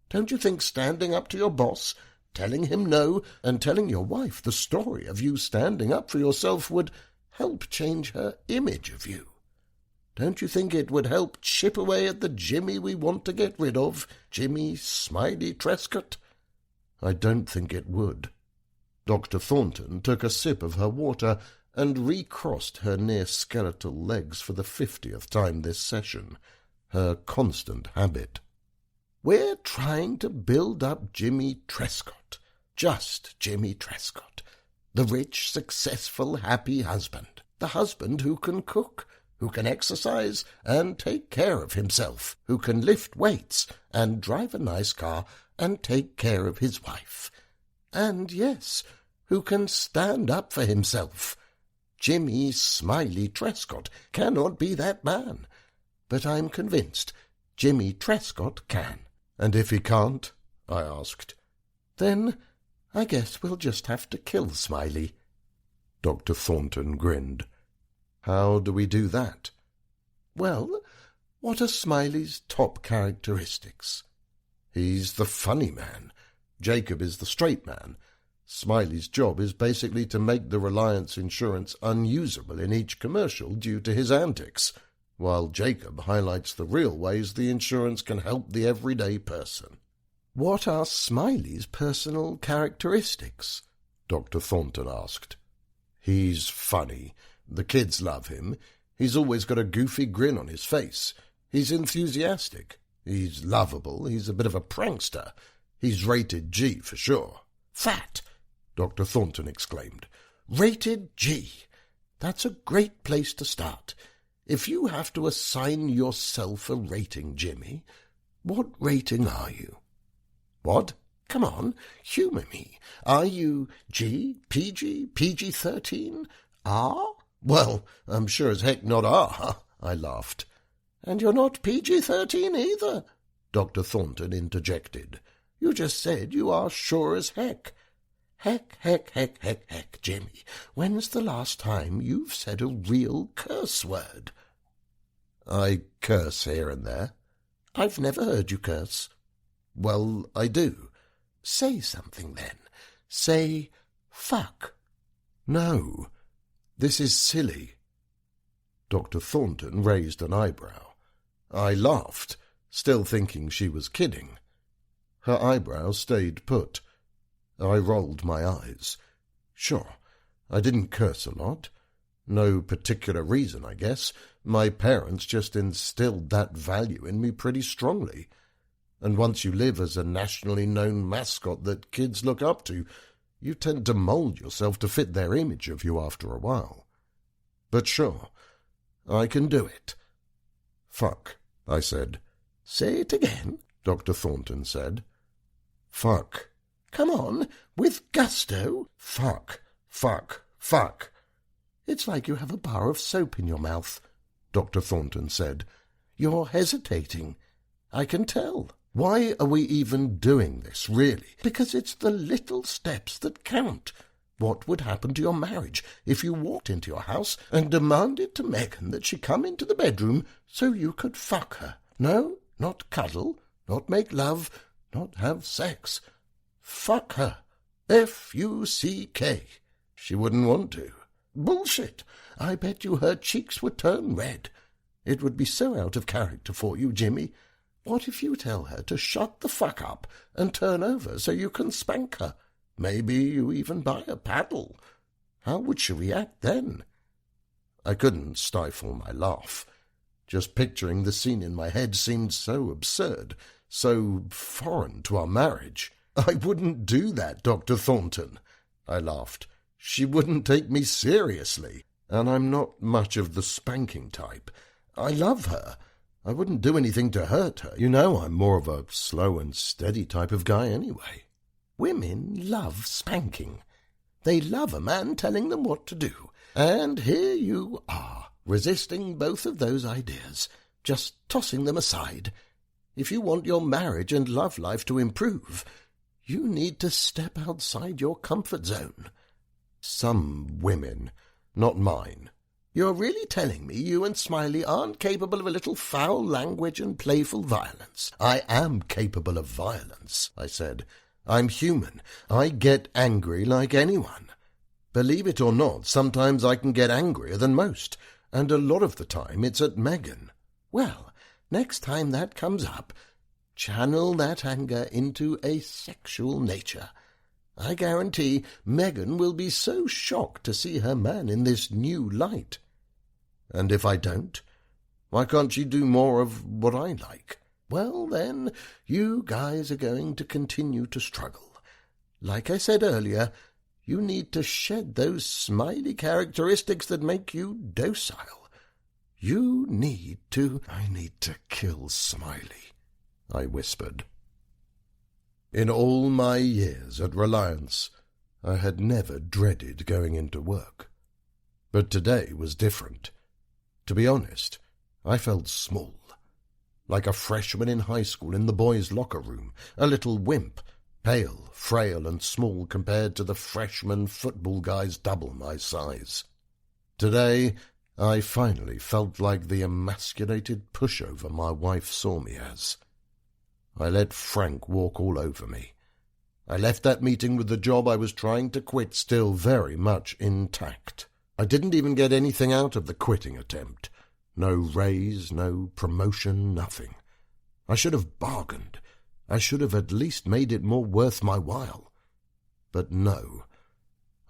Speaker 1: Don't you think standing up to your boss, telling him no, and telling your wife the story of you standing up for yourself would help change her image of you? Don't you think it would help chip away at the Jimmy we want to get rid of, Jimmy Smiley Trescott? I don't think it would. Dr. Thornton took a sip of her water and recrossed her near-skeletal legs for the 50th time this session, her constant habit. We're trying to build up Jimmy Trescott, just Jimmy Trescott, the rich, successful, happy husband, the husband who can cook, who can exercise and take care of himself, who can lift weights and drive a nice car and take care of his wife, and, yes, who can stand up for himself. Jimmy Smiley Trescott cannot be that man, but I'm convinced Jimmy Trescott can. And if he can't, I asked, then I guess we'll just have to kill Smiley. Dr. Thornton grinned. How do we do that? Well, what are Smiley's top characteristics? He's the funny man. Jacob is the straight man. Smiley's job is basically to make the Reliance insurance unusable in each commercial due to his antics, while Jacob highlights the real ways the insurance can help the everyday person. What are Smiley's personal characteristics? Dr. Thornton asked. He's funny. The kids love him. He's always got a goofy grin on his face. He's enthusiastic. He's lovable. He's a bit of a prankster. He's rated G for sure. Fat! Dr. Thornton exclaimed. Rated G! That's a great place to start. If you have to assign yourself a rating, Jimmy, what rating are you? What? Come on, humour me. Are you G, PG, PG-13, R? Well, I'm sure as heck not R, I laughed. And you're not PG-13 either, Dr. Thornton interjected. You just said you are sure as heck. Heck, Jimmy. When's the last time you've said a real curse word? I curse here and there. I've never heard you curse. Well, I do. Say something then. Say, fuck. No, this is silly. Dr. Thornton raised an eyebrow. I laughed, still thinking she was kidding. Her eyebrow stayed put. I rolled my eyes. Sure, I didn't curse a lot. No particular reason, I guess. My parents just instilled that value in me pretty strongly. And once you live as a nationally known mascot that kids look up to, you tend to mould yourself to fit their image of you after a while. But sure, I can do it. Fuck, I said. Say it again, Dr. Thornton said. Fuck. Come on, with gusto. Fuck, fuck, fuck. It's like you have a bar of soap in your mouth, Dr. Thornton said. You're hesitating. I can tell. Why are we even doing this, really? Because it's the little steps that count. What would happen to your marriage if you walked into your house and demanded to Megan that she come into the bedroom so you could fuck her? No, not cuddle, not make love, not have sex. Fuck her. F-U-C-K. She wouldn't want to. Bullshit. I bet you her cheeks would turn red. It would be so out of character for you, Jimmy. What if you tell her to shut the fuck up and turn over so you can spank her? Maybe you even buy a paddle. How would she react then? I couldn't stifle my laugh. Just picturing the scene in my head seemed so absurd, so foreign to our marriage. I wouldn't do that, Dr. Thornton. I laughed. She wouldn't take me seriously, and I'm not much of the spanking type. I love her. I wouldn't do anything to hurt her. You know I'm more of a slow and steady type of guy anyway. Women love spanking. They love a man telling them what to do. And here you are, resisting both of those ideas, just tossing them aside. If you want your marriage and love life to improve, you need to step outside your comfort zone. Some women, not mine. You're really telling me you and Smiley aren't capable of a little foul language and playful violence? I am capable of violence, I said. I'm human. I get angry like anyone. Believe it or not, sometimes I can get angrier than most, and a lot of the time it's at Megan. Well, next time that comes up, channel that anger into a sexual nature. I guarantee Megan will be so shocked to see her man in this new light. And if I don't, why can't she do more of what I like? Well, then, you guys are going to continue to struggle. Like I said earlier, you need to shed those Smiley characteristics that make you docile. I need to kill Smiley, I whispered. In all my years at Reliance, I had never dreaded going into work. But today was different. To be honest, I felt small, like a freshman in high school in the boys' locker room, a little wimp, pale, frail and small compared to the freshman football guys double my size. Today, I finally felt like the emasculated pushover my wife saw me as. I let Frank walk all over me. I left that meeting with the job I was trying to quit still very much intact. I didn't even get anything out of the quitting attempt. No raise, no promotion, nothing. I should have bargained. I should have at least made it more worth my while. But no.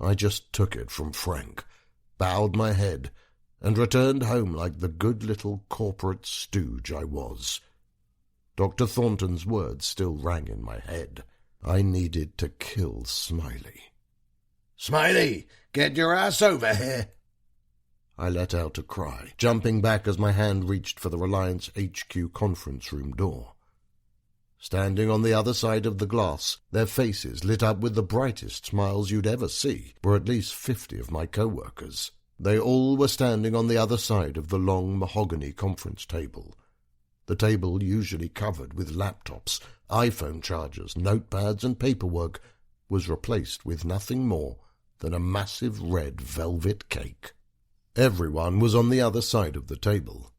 Speaker 1: I just took it from Frank, bowed my head, and returned home like the good little corporate stooge I was. Dr. Thornton's words still rang in my head. I needed to kill Smiley. "Smiley, get your ass over here!" I let out a cry, jumping back as my hand reached for the Reliance HQ conference room door. Standing on the other side of the glass, their faces lit up with the brightest smiles you'd ever see, were at least 50 of my co-workers. They all were standing on the other side of the long mahogany conference table. The table, usually covered with laptops, iPhone chargers, notepads and paperwork, was replaced with nothing more than a massive red velvet cake. Everyone was on the other side of the table.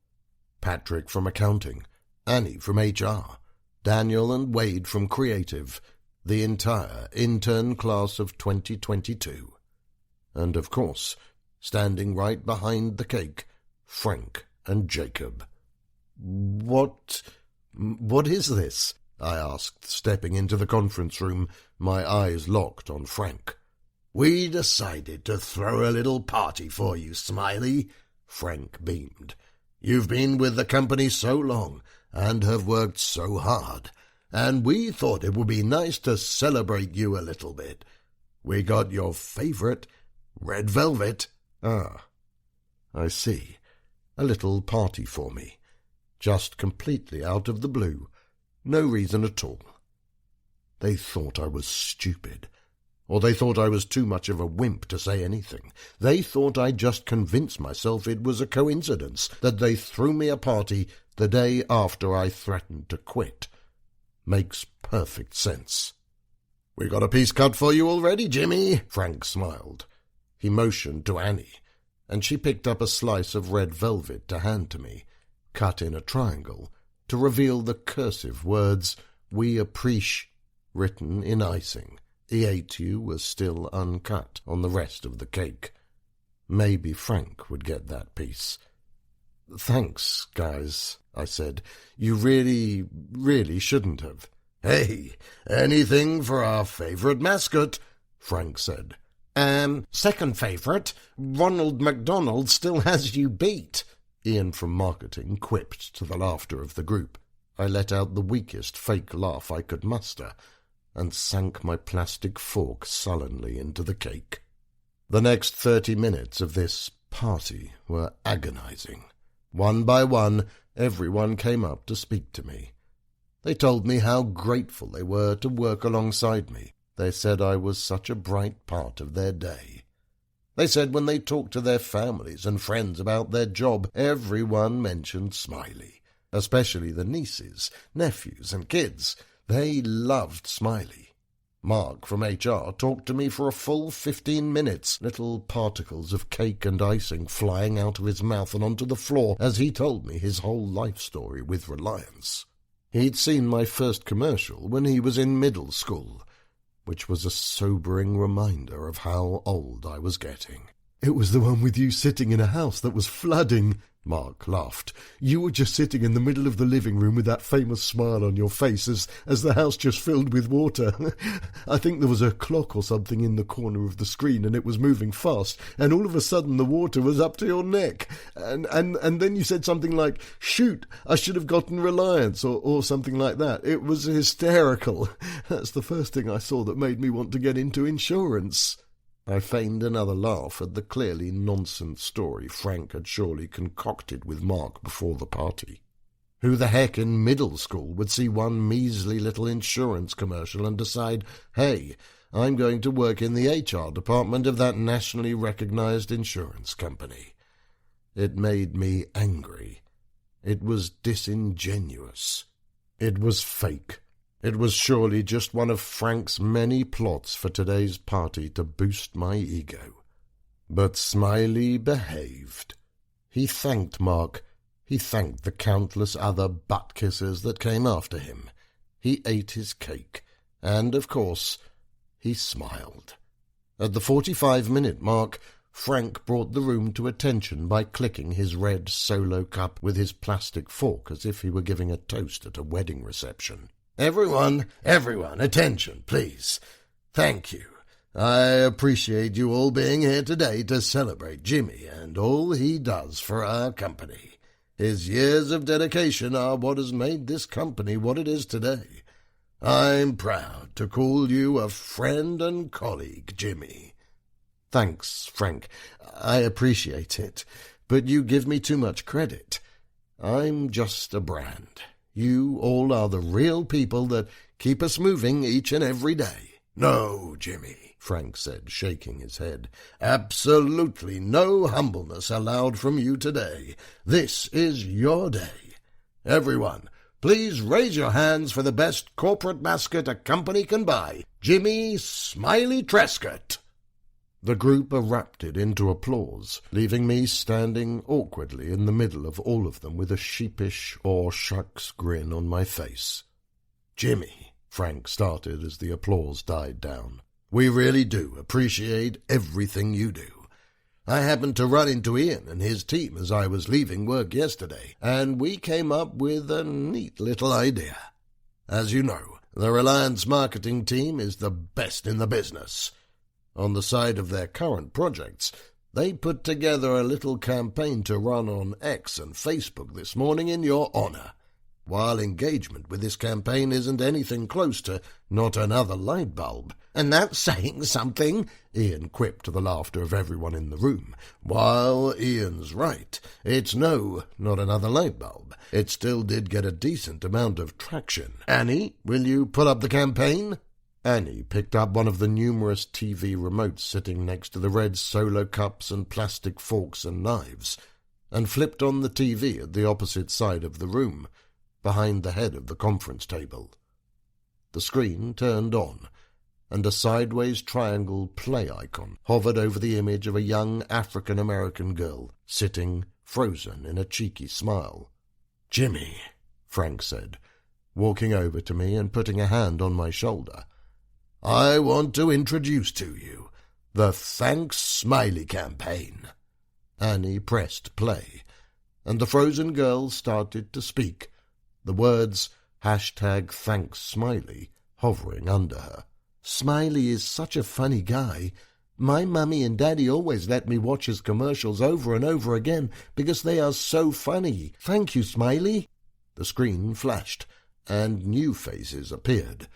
Speaker 1: Patrick from accounting, Annie from HR, Daniel and Wade from creative, the entire intern class of 2022. And, of course, standing right behind the cake, Frank and Jacob. What is this?" I asked, stepping into the conference room, my eyes locked on Frank. "We decided to throw a little party for you, Smiley," Frank beamed. "You've been with the company so long and have worked so hard, and we thought it would be nice to celebrate you a little bit. We got your favorite red velvet." "Ah, I see. A little party for me. Just completely out of the blue. No reason at all." They thought I was stupid. Or they thought I was too much of a wimp to say anything. They thought I'd just convinced myself it was a coincidence that they threw me a party the day after I threatened to quit. Makes perfect sense. "We got a piece cut for you already, Jimmy," Frank smiled. He motioned to Annie, and she picked up a slice of red velvet to hand to me, cut in a triangle, to reveal the cursive words, "We appreciate," written in icing. The A2 was still uncut on the rest of the cake. Maybe Frank would get that piece. "Thanks, guys," I said. "You really shouldn't have." "Hey, anything for our favourite mascot," Frank said. Second favourite, Ronald McDonald still has you beat," Ian from marketing quipped to the laughter of the group. I let out the weakest fake laugh I could muster and sank my plastic fork sullenly into the cake. The next 30 minutes of this party were agonizing. One by one, everyone came up to speak to me. They told me how grateful they were to work alongside me. They said I was such a bright part of their day. They said when they talked to their families and friends about their job, everyone mentioned Smiley, especially the nieces, nephews, and kids. They loved Smiley. Mark from HR talked to me for a full 15 minutes, little particles of cake and icing flying out of his mouth and onto the floor as he told me his whole life story with Reliance. He'd seen my first commercial when he was in middle school, which was a sobering reminder of how old I was getting. "It was the one with you sitting in a house that was flooding," Mark laughed. "You were just sitting in the middle of the living room with that famous smile on your face as the house just filled with water. I think there was a clock or something in the corner of the screen and it was moving fast, and all of a sudden the water was up to your neck. And then you said something like, 'Shoot, I should have gotten Reliance,' or something like that. It was hysterical. That's the first thing I saw that made me want to get into insurance." I feigned another laugh at the clearly nonsense story Frank had surely concocted with Mark before the party. Who the heck in middle school would see one measly little insurance commercial and decide, "Hey, I'm going to work in the HR department of that nationally recognized insurance company"? It made me angry. It was disingenuous. It was fake. It was surely just one of Frank's many plots for today's party to boost my ego. But Smiley behaved. He thanked Mark. He thanked the countless other butt-kissers that came after him. He ate his cake. And, of course, he smiled. At the 45-minute mark, Frank brought the room to attention by clicking his red solo cup with his plastic fork as if he were giving a toast at a wedding reception. Everyone, attention, please. Thank you. I appreciate you all being here today to celebrate Jimmy and all he does for our company. His years of dedication are what has made this company what it is today. I'm proud to call you a friend and colleague, Jimmy." "Thanks, Frank. I appreciate it, but you give me too much credit. I'm just a brand. You all are the real people that keep us moving each and every day." "No, Jimmy," Frank said, shaking his head. "Absolutely no humbleness allowed from you today. This is your day. Everyone, please raise your hands for the best corporate mascot a company can buy, Jimmy Smiley Trescott." The group erupted into applause, leaving me standing awkwardly in the middle of all of them with a sheepish "aw shucks" grin on my face. "Jimmy," Frank started as the applause died down, "we really do appreciate everything you do. I happened to run into Ian and his team as I was leaving work yesterday, and we came up with a neat little idea. As you know, the Reliance marketing team is the best in the business. On the side of their current projects, they put together a little campaign to run on X and Facebook this morning in your honor. While engagement with this campaign isn't anything close to not another light bulb." "And that's saying something," Ian quipped to the laughter of everyone in the room. "While Ian's right, it's not another light bulb. It still did get a decent amount of traction. Annie, will you pull up the campaign?" Annie picked up one of the numerous TV remotes sitting next to the red solo cups and plastic forks and knives, and flipped on the TV at the opposite side of the room, behind the head of the conference table. The screen turned on, and a sideways triangle play icon hovered over the image of a young African-American girl, sitting frozen in a cheeky smile. "Jimmy," Frank said, walking over to me and putting a hand on my shoulder, "I want to introduce to you the Thanks Smiley campaign." Annie pressed play, and the frozen girl started to speak, the words #Thanks Smiley hovering under her. "Smiley is such a funny guy. My mummy and daddy always let me watch his commercials over and over again because they are so funny. Thank you, Smiley." The screen flashed, and new faces appeared.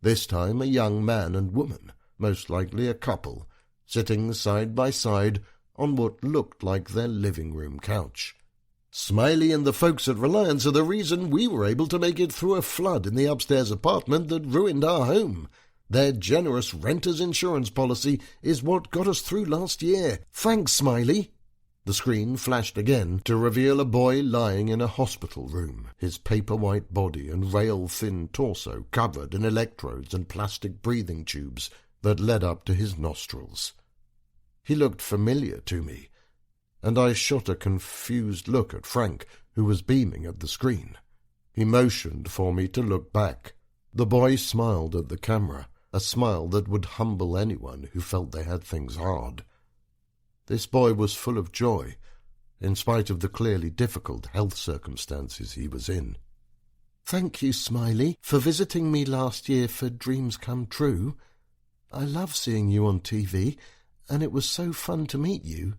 Speaker 1: This time a young man and woman, most likely a couple, sitting side by side on what looked like their living room couch. Smiley and the folks at Reliance are the reason we were able to make it through a flood in the upstairs apartment that ruined our home. Their generous renter's insurance policy is what got us through last year. Thanks, Smiley. The screen flashed again to reveal a boy lying in a hospital room, his paper-white body and rail-thin torso covered in electrodes and plastic breathing tubes that led up to his nostrils. He looked familiar to me, and I shot a confused look at Frank, who was beaming at the screen. He motioned for me to look back. The boy smiled at the camera, a smile that would humble anyone who felt they had things hard. This boy was full of joy, in spite of the clearly difficult health circumstances he was in. "Thank you, Smiley, for visiting me last year for Dreams Come True. I love seeing you on TV, and it was so fun to meet you.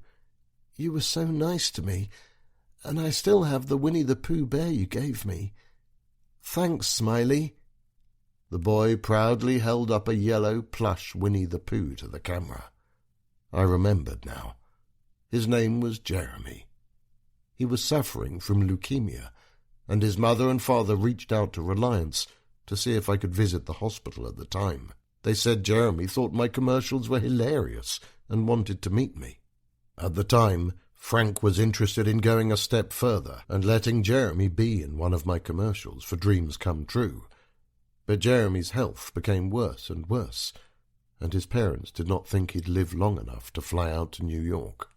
Speaker 1: You were so nice to me, and I still have the Winnie the Pooh bear you gave me. Thanks, Smiley." The boy proudly held up a yellow plush Winnie the Pooh to the camera. I remembered now. His name was Jeremy. He was suffering from leukemia, and his mother and father reached out to Reliance to see if I could visit the hospital at the time. They said Jeremy thought my commercials were hilarious and wanted to meet me. At the time, Frank was interested in going a step further and letting Jeremy be in one of my commercials for Dreams Come True. But Jeremy's health became worse and worse, and his parents did not think he'd live long enough to fly out to New York.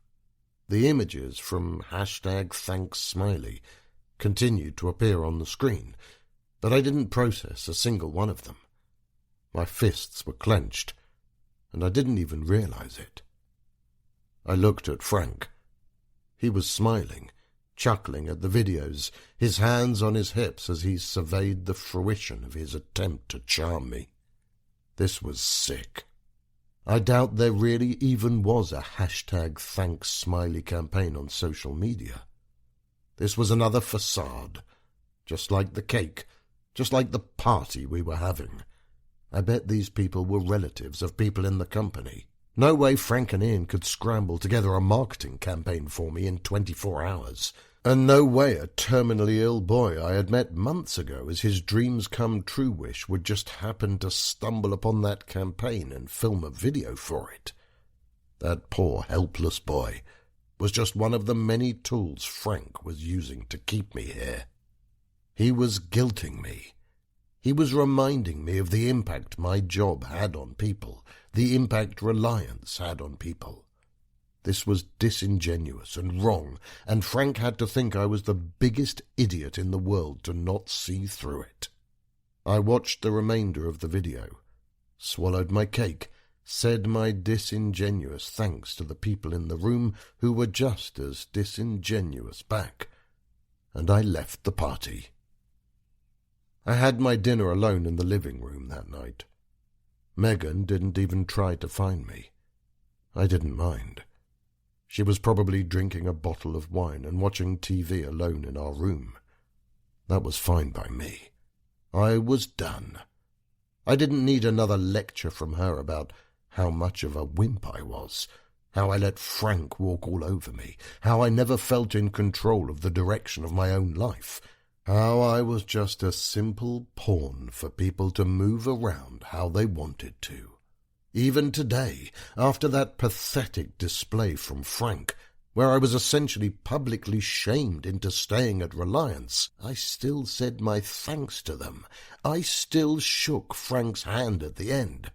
Speaker 1: The images from #ThanksSmiley continued to appear on the screen, but I didn't process a single one of them. My fists were clenched, and I didn't even realize it. I looked at Frank. He was smiling, chuckling at the videos, his hands on his hips as he surveyed the fruition of his attempt to charm me. This was sick. I doubt there really even was a #ThanksSmiley campaign on social media. This was another facade, just like the cake, just like the party we were having. I bet these people were relatives of people in the company. No way Frank and Ian could scramble together a marketing campaign for me in 24 hours. And no way a terminally ill boy I had met months ago as his dreams come true wish would just happen to stumble upon that campaign and film a video for it. That poor helpless boy was just one of the many tools Frank was using to keep me here. He was guilting me. He was reminding me of the impact my job had on people, the impact Reliance had on people. This was disingenuous and wrong, and Frank had to think I was the biggest idiot in the world to not see through it. I watched the remainder of the video, swallowed my cake, said my disingenuous thanks to the people in the room who were just as disingenuous back, and I left the party. I had my dinner alone in the living room that night. Megan didn't even try to find me. I didn't mind. She was probably drinking a bottle of wine and watching TV alone in our room. That was fine by me. I was done. I didn't need another lecture from her about how much of a wimp I was, how I let Frank walk all over me, how I never felt in control of the direction of my own life, how I was just a simple pawn for people to move around how they wanted to. Even today, after that pathetic display from Frank, where I was essentially publicly shamed into staying at Reliance, I still said my thanks to them. I still shook Frank's hand at the end.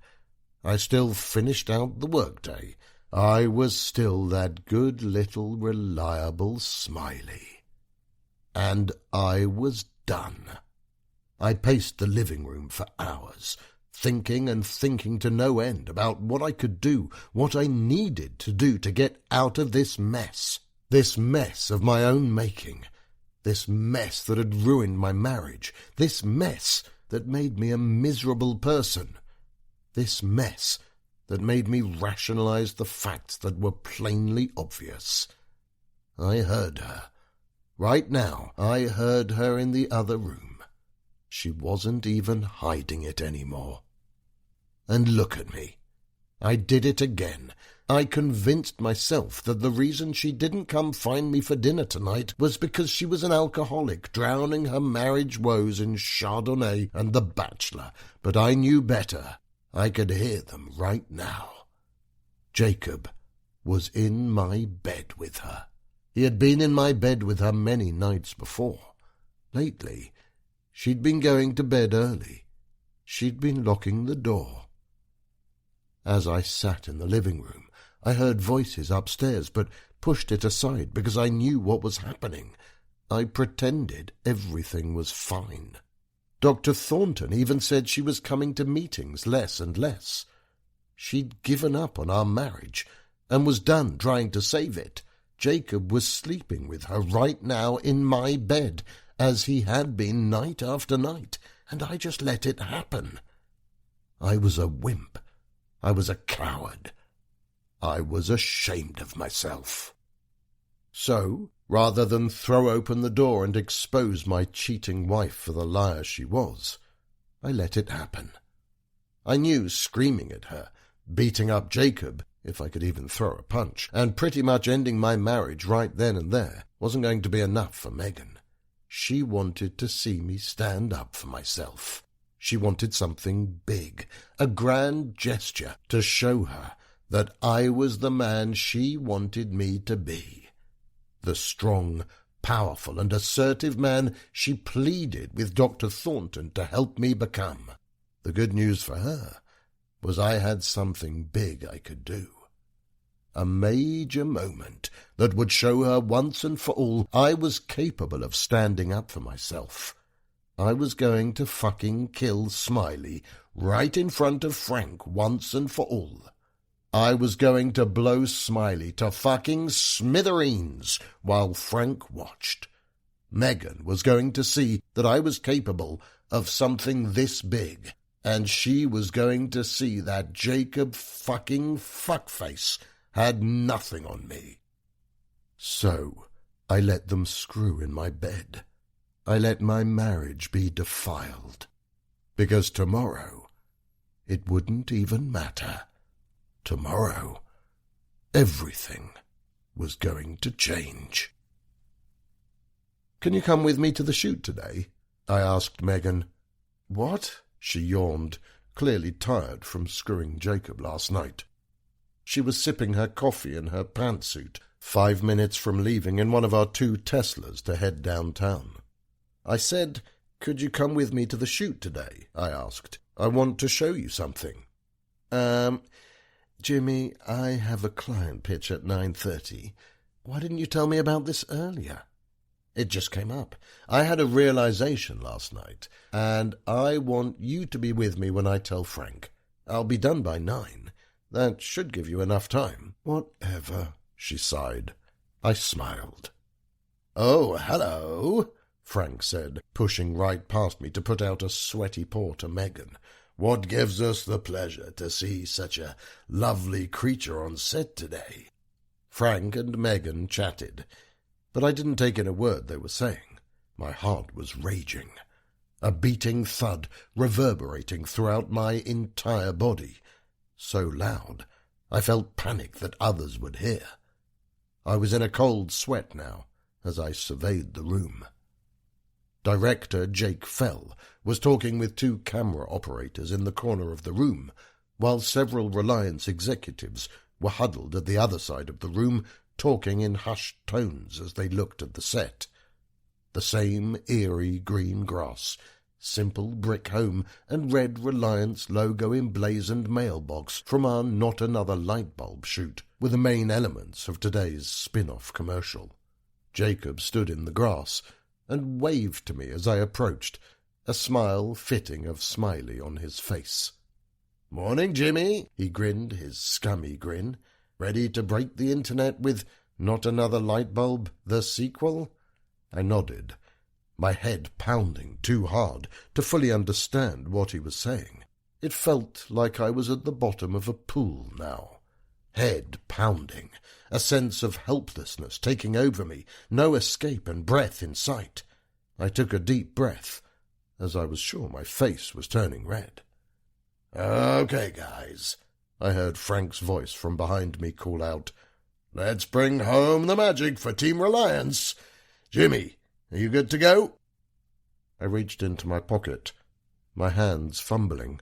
Speaker 1: I still finished out the workday. I was still that good little reliable Smiley. And I was done. I paced the living room for hours, thinking and thinking to no end about what I could do, what I needed to do to get out of this mess of my own making, this mess that had ruined my marriage, this mess that made me a miserable person, this mess that made me rationalize the facts that were plainly obvious. I heard her, Right now, I heard her in the other room. She wasn't even hiding it anymore. And look at me. I did it again. I convinced myself that the reason she didn't come find me for dinner tonight was because she was an alcoholic drowning her marriage woes in Chardonnay and The Bachelor, but I knew better. I could hear them right now. Jacob was in my bed with her. He had been in my bed with her many nights before. Lately, she'd been going to bed early. She'd been locking the door. As I sat in the living room, I heard voices upstairs, but pushed it aside because I knew what was happening. I pretended everything was fine. Dr. Thornton even said she was coming to meetings less and less. She'd given up on our marriage and was done trying to save it. Jacob was sleeping with her right now in my bed, as he had been night after night, and I just let it happen. I was a wimp. I was a coward. I was ashamed of myself. So, rather than throw open the door and expose my cheating wife for the liar she was, I let it happen. I knew screaming at her, beating up Jacob, if I could even throw a punch, and pretty much ending my marriage right then and there, wasn't going to be enough for Megan. She wanted to see me stand up for myself. She wanted something big, a grand gesture to show her that I was the man she wanted me to be. The strong, powerful, and assertive man she pleaded with Dr. Thornton to help me become. The good news for her was I had something big I could do. A major moment that would show her once and for all I was capable of standing up for myself. I was going to fucking kill Smiley right in front of Frank once and for all. I was going to blow Smiley to fucking smithereens while Frank watched. Megan was going to see that I was capable of something this big, and she was going to see that Jacob fucking fuckface had nothing on me. So I let them screw in my bed. I let my marriage be defiled, because tomorrow it wouldn't even matter. Tomorrow everything was going to change. "Can you come with me to the shoot today?" I asked Megan. "What?" She yawned, clearly tired from screwing Jacob last night. She was sipping her coffee in her pantsuit, 5 minutes from leaving in one of our 2 Teslas to head downtown. I said, "Could you come with me to the shoot today?" I asked. "I want to show you something." Jimmy, I have a client pitch at 9:30. Why didn't you tell me about this earlier?" "It just came up. I had a realization last night, and I want you to be with me when I tell Frank. I'll be done by 9. That should give you enough time." "Whatever," she sighed. I smiled. "Oh, hello," Frank said, pushing right past me to put out a sweaty paw to Megan. "What gives us the pleasure to see such a lovely creature on set today?" Frank and Megan chatted, but I didn't take in a word they were saying. My heart was raging, a beating thud reverberating throughout my entire body, so loud I felt panic that others would hear. I was in a cold sweat now as I surveyed the room. Director Jake Fell was talking with 2 camera operators in the corner of the room, while several Reliance executives were huddled at the other side of the room, talking in hushed tones as they looked at the set. The same eerie green grass, simple brick home, and red Reliance logo emblazoned mailbox from our Not Another Light Bulb shoot were the main elements of today's spin-off commercial. Jacob stood in the grass and waved to me as I approached, a smile fitting of Smiley on his face. "Morning, Jimmy," he grinned, his scummy grin. "Ready to break the internet with Not Another Light Bulb, the sequel?" I nodded, my head pounding too hard to fully understand what he was saying. It felt like I was at the bottom of a pool now. Head pounding, a sense of helplessness taking over me, no escape and breath in sight. I took a deep breath, as I was sure my face was turning red. "Okay, guys," I heard Frank's voice from behind me call out. "Let's bring home the magic for Team Reliance. Jimmy, are you good to go?" I reached into my pocket, my hands fumbling,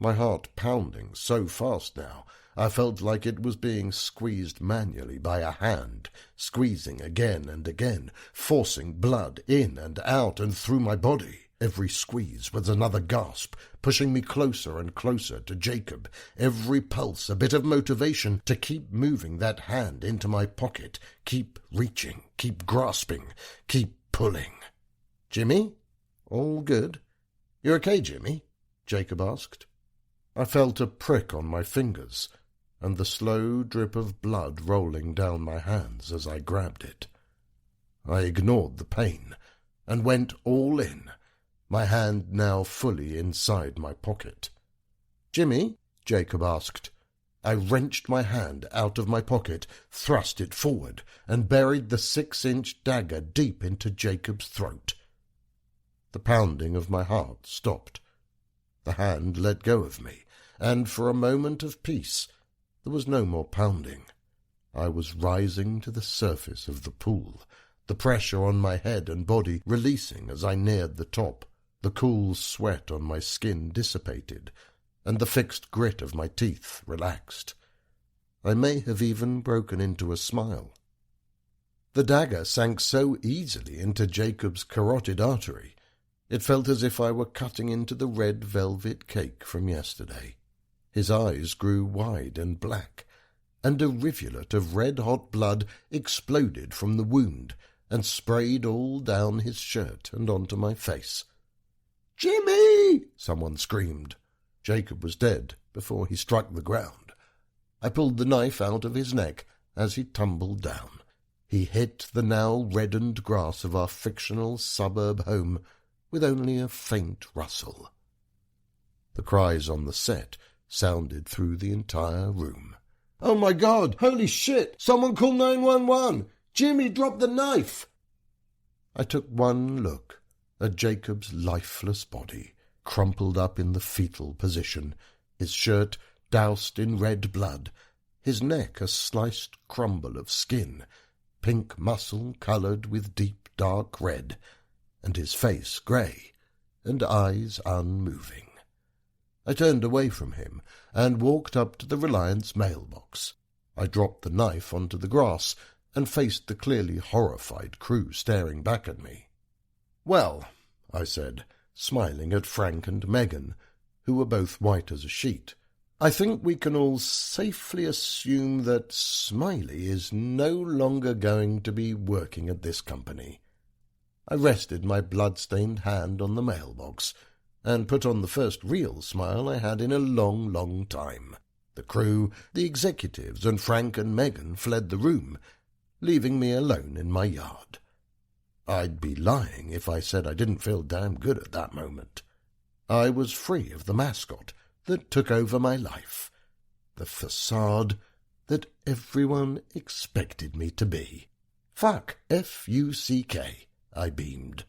Speaker 1: my heart pounding so fast now I felt like it was being squeezed manually by a hand, squeezing again and again, forcing blood in and out and through my body. Every squeeze was another gasp, pushing me closer and closer to Jacob. Every pulse a bit of motivation to keep moving that hand into my pocket, keep reaching, keep grasping, keep pulling. "Jimmy? All good? You okay, Jimmy?" Jacob asked. I felt a prick on my fingers, and the slow drip of blood rolling down my hands as I grabbed it. I ignored the pain and went all in, my hand now fully inside my pocket. "Jimmy?" Jacob asked. I wrenched my hand out of my pocket, thrust it forward, and buried the 6-inch dagger deep into Jacob's throat. The pounding of my heart stopped. The hand let go of me, and for a moment of peace there was no more pounding. I was rising to the surface of the pool, the pressure on my head and body releasing as I neared the top. The cool sweat on my skin dissipated, and the fixed grit of my teeth relaxed. I may have even broken into a smile. The dagger sank so easily into Jacob's carotid artery, it felt as if I were cutting into the red velvet cake from yesterday. His eyes grew wide and black, and a rivulet of red-hot blood exploded from the wound and sprayed all down his shirt and onto my face. "Jimmy!" someone screamed. Jacob was dead before he struck the ground. I pulled the knife out of his neck as he tumbled down. He hit the now reddened grass of our fictional suburb home with only a faint rustle. The cries on the set sounded through the entire room. "Oh my God! Holy shit! Someone call 911! Jimmy dropped the knife!" I took one look at Jacob's lifeless body, crumpled up in the fetal position, his shirt doused in red blood, his neck a sliced crumble of skin, pink muscle coloured with deep dark red, and his face grey, and eyes unmoving. I turned away from him and walked up to the Reliance mailbox. I dropped the knife onto the grass and faced the clearly horrified crew staring back at me. "Well," I said, smiling at Frank and Megan, who were both white as a sheet, "I think we can all safely assume that Smiley is no longer going to be working at this company." I rested my blood-stained hand on the mailbox and put on the first real smile I had in a long, long time. The crew, the executives, and Frank and Megan fled the room, leaving me alone in my yard. I'd be lying if I said I didn't feel damn good at that moment. I was free of the mascot that took over my life, the facade that everyone expected me to be. Fuck, F-U-C-K, I beamed.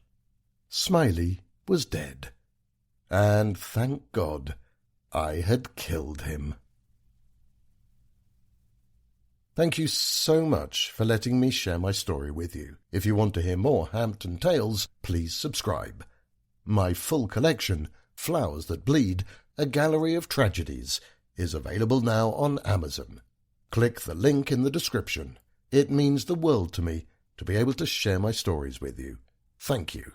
Speaker 1: Smiley was dead, and thank God I had killed him. Thank you so much for letting me share my story with you. If you want to hear more Hampton tales, please subscribe. My full collection, Flowers That Bleed, A Gallery of Tragedies, is available now on Amazon. Click the link in the description. It means the world to me to be able to share my stories with you. Thank you.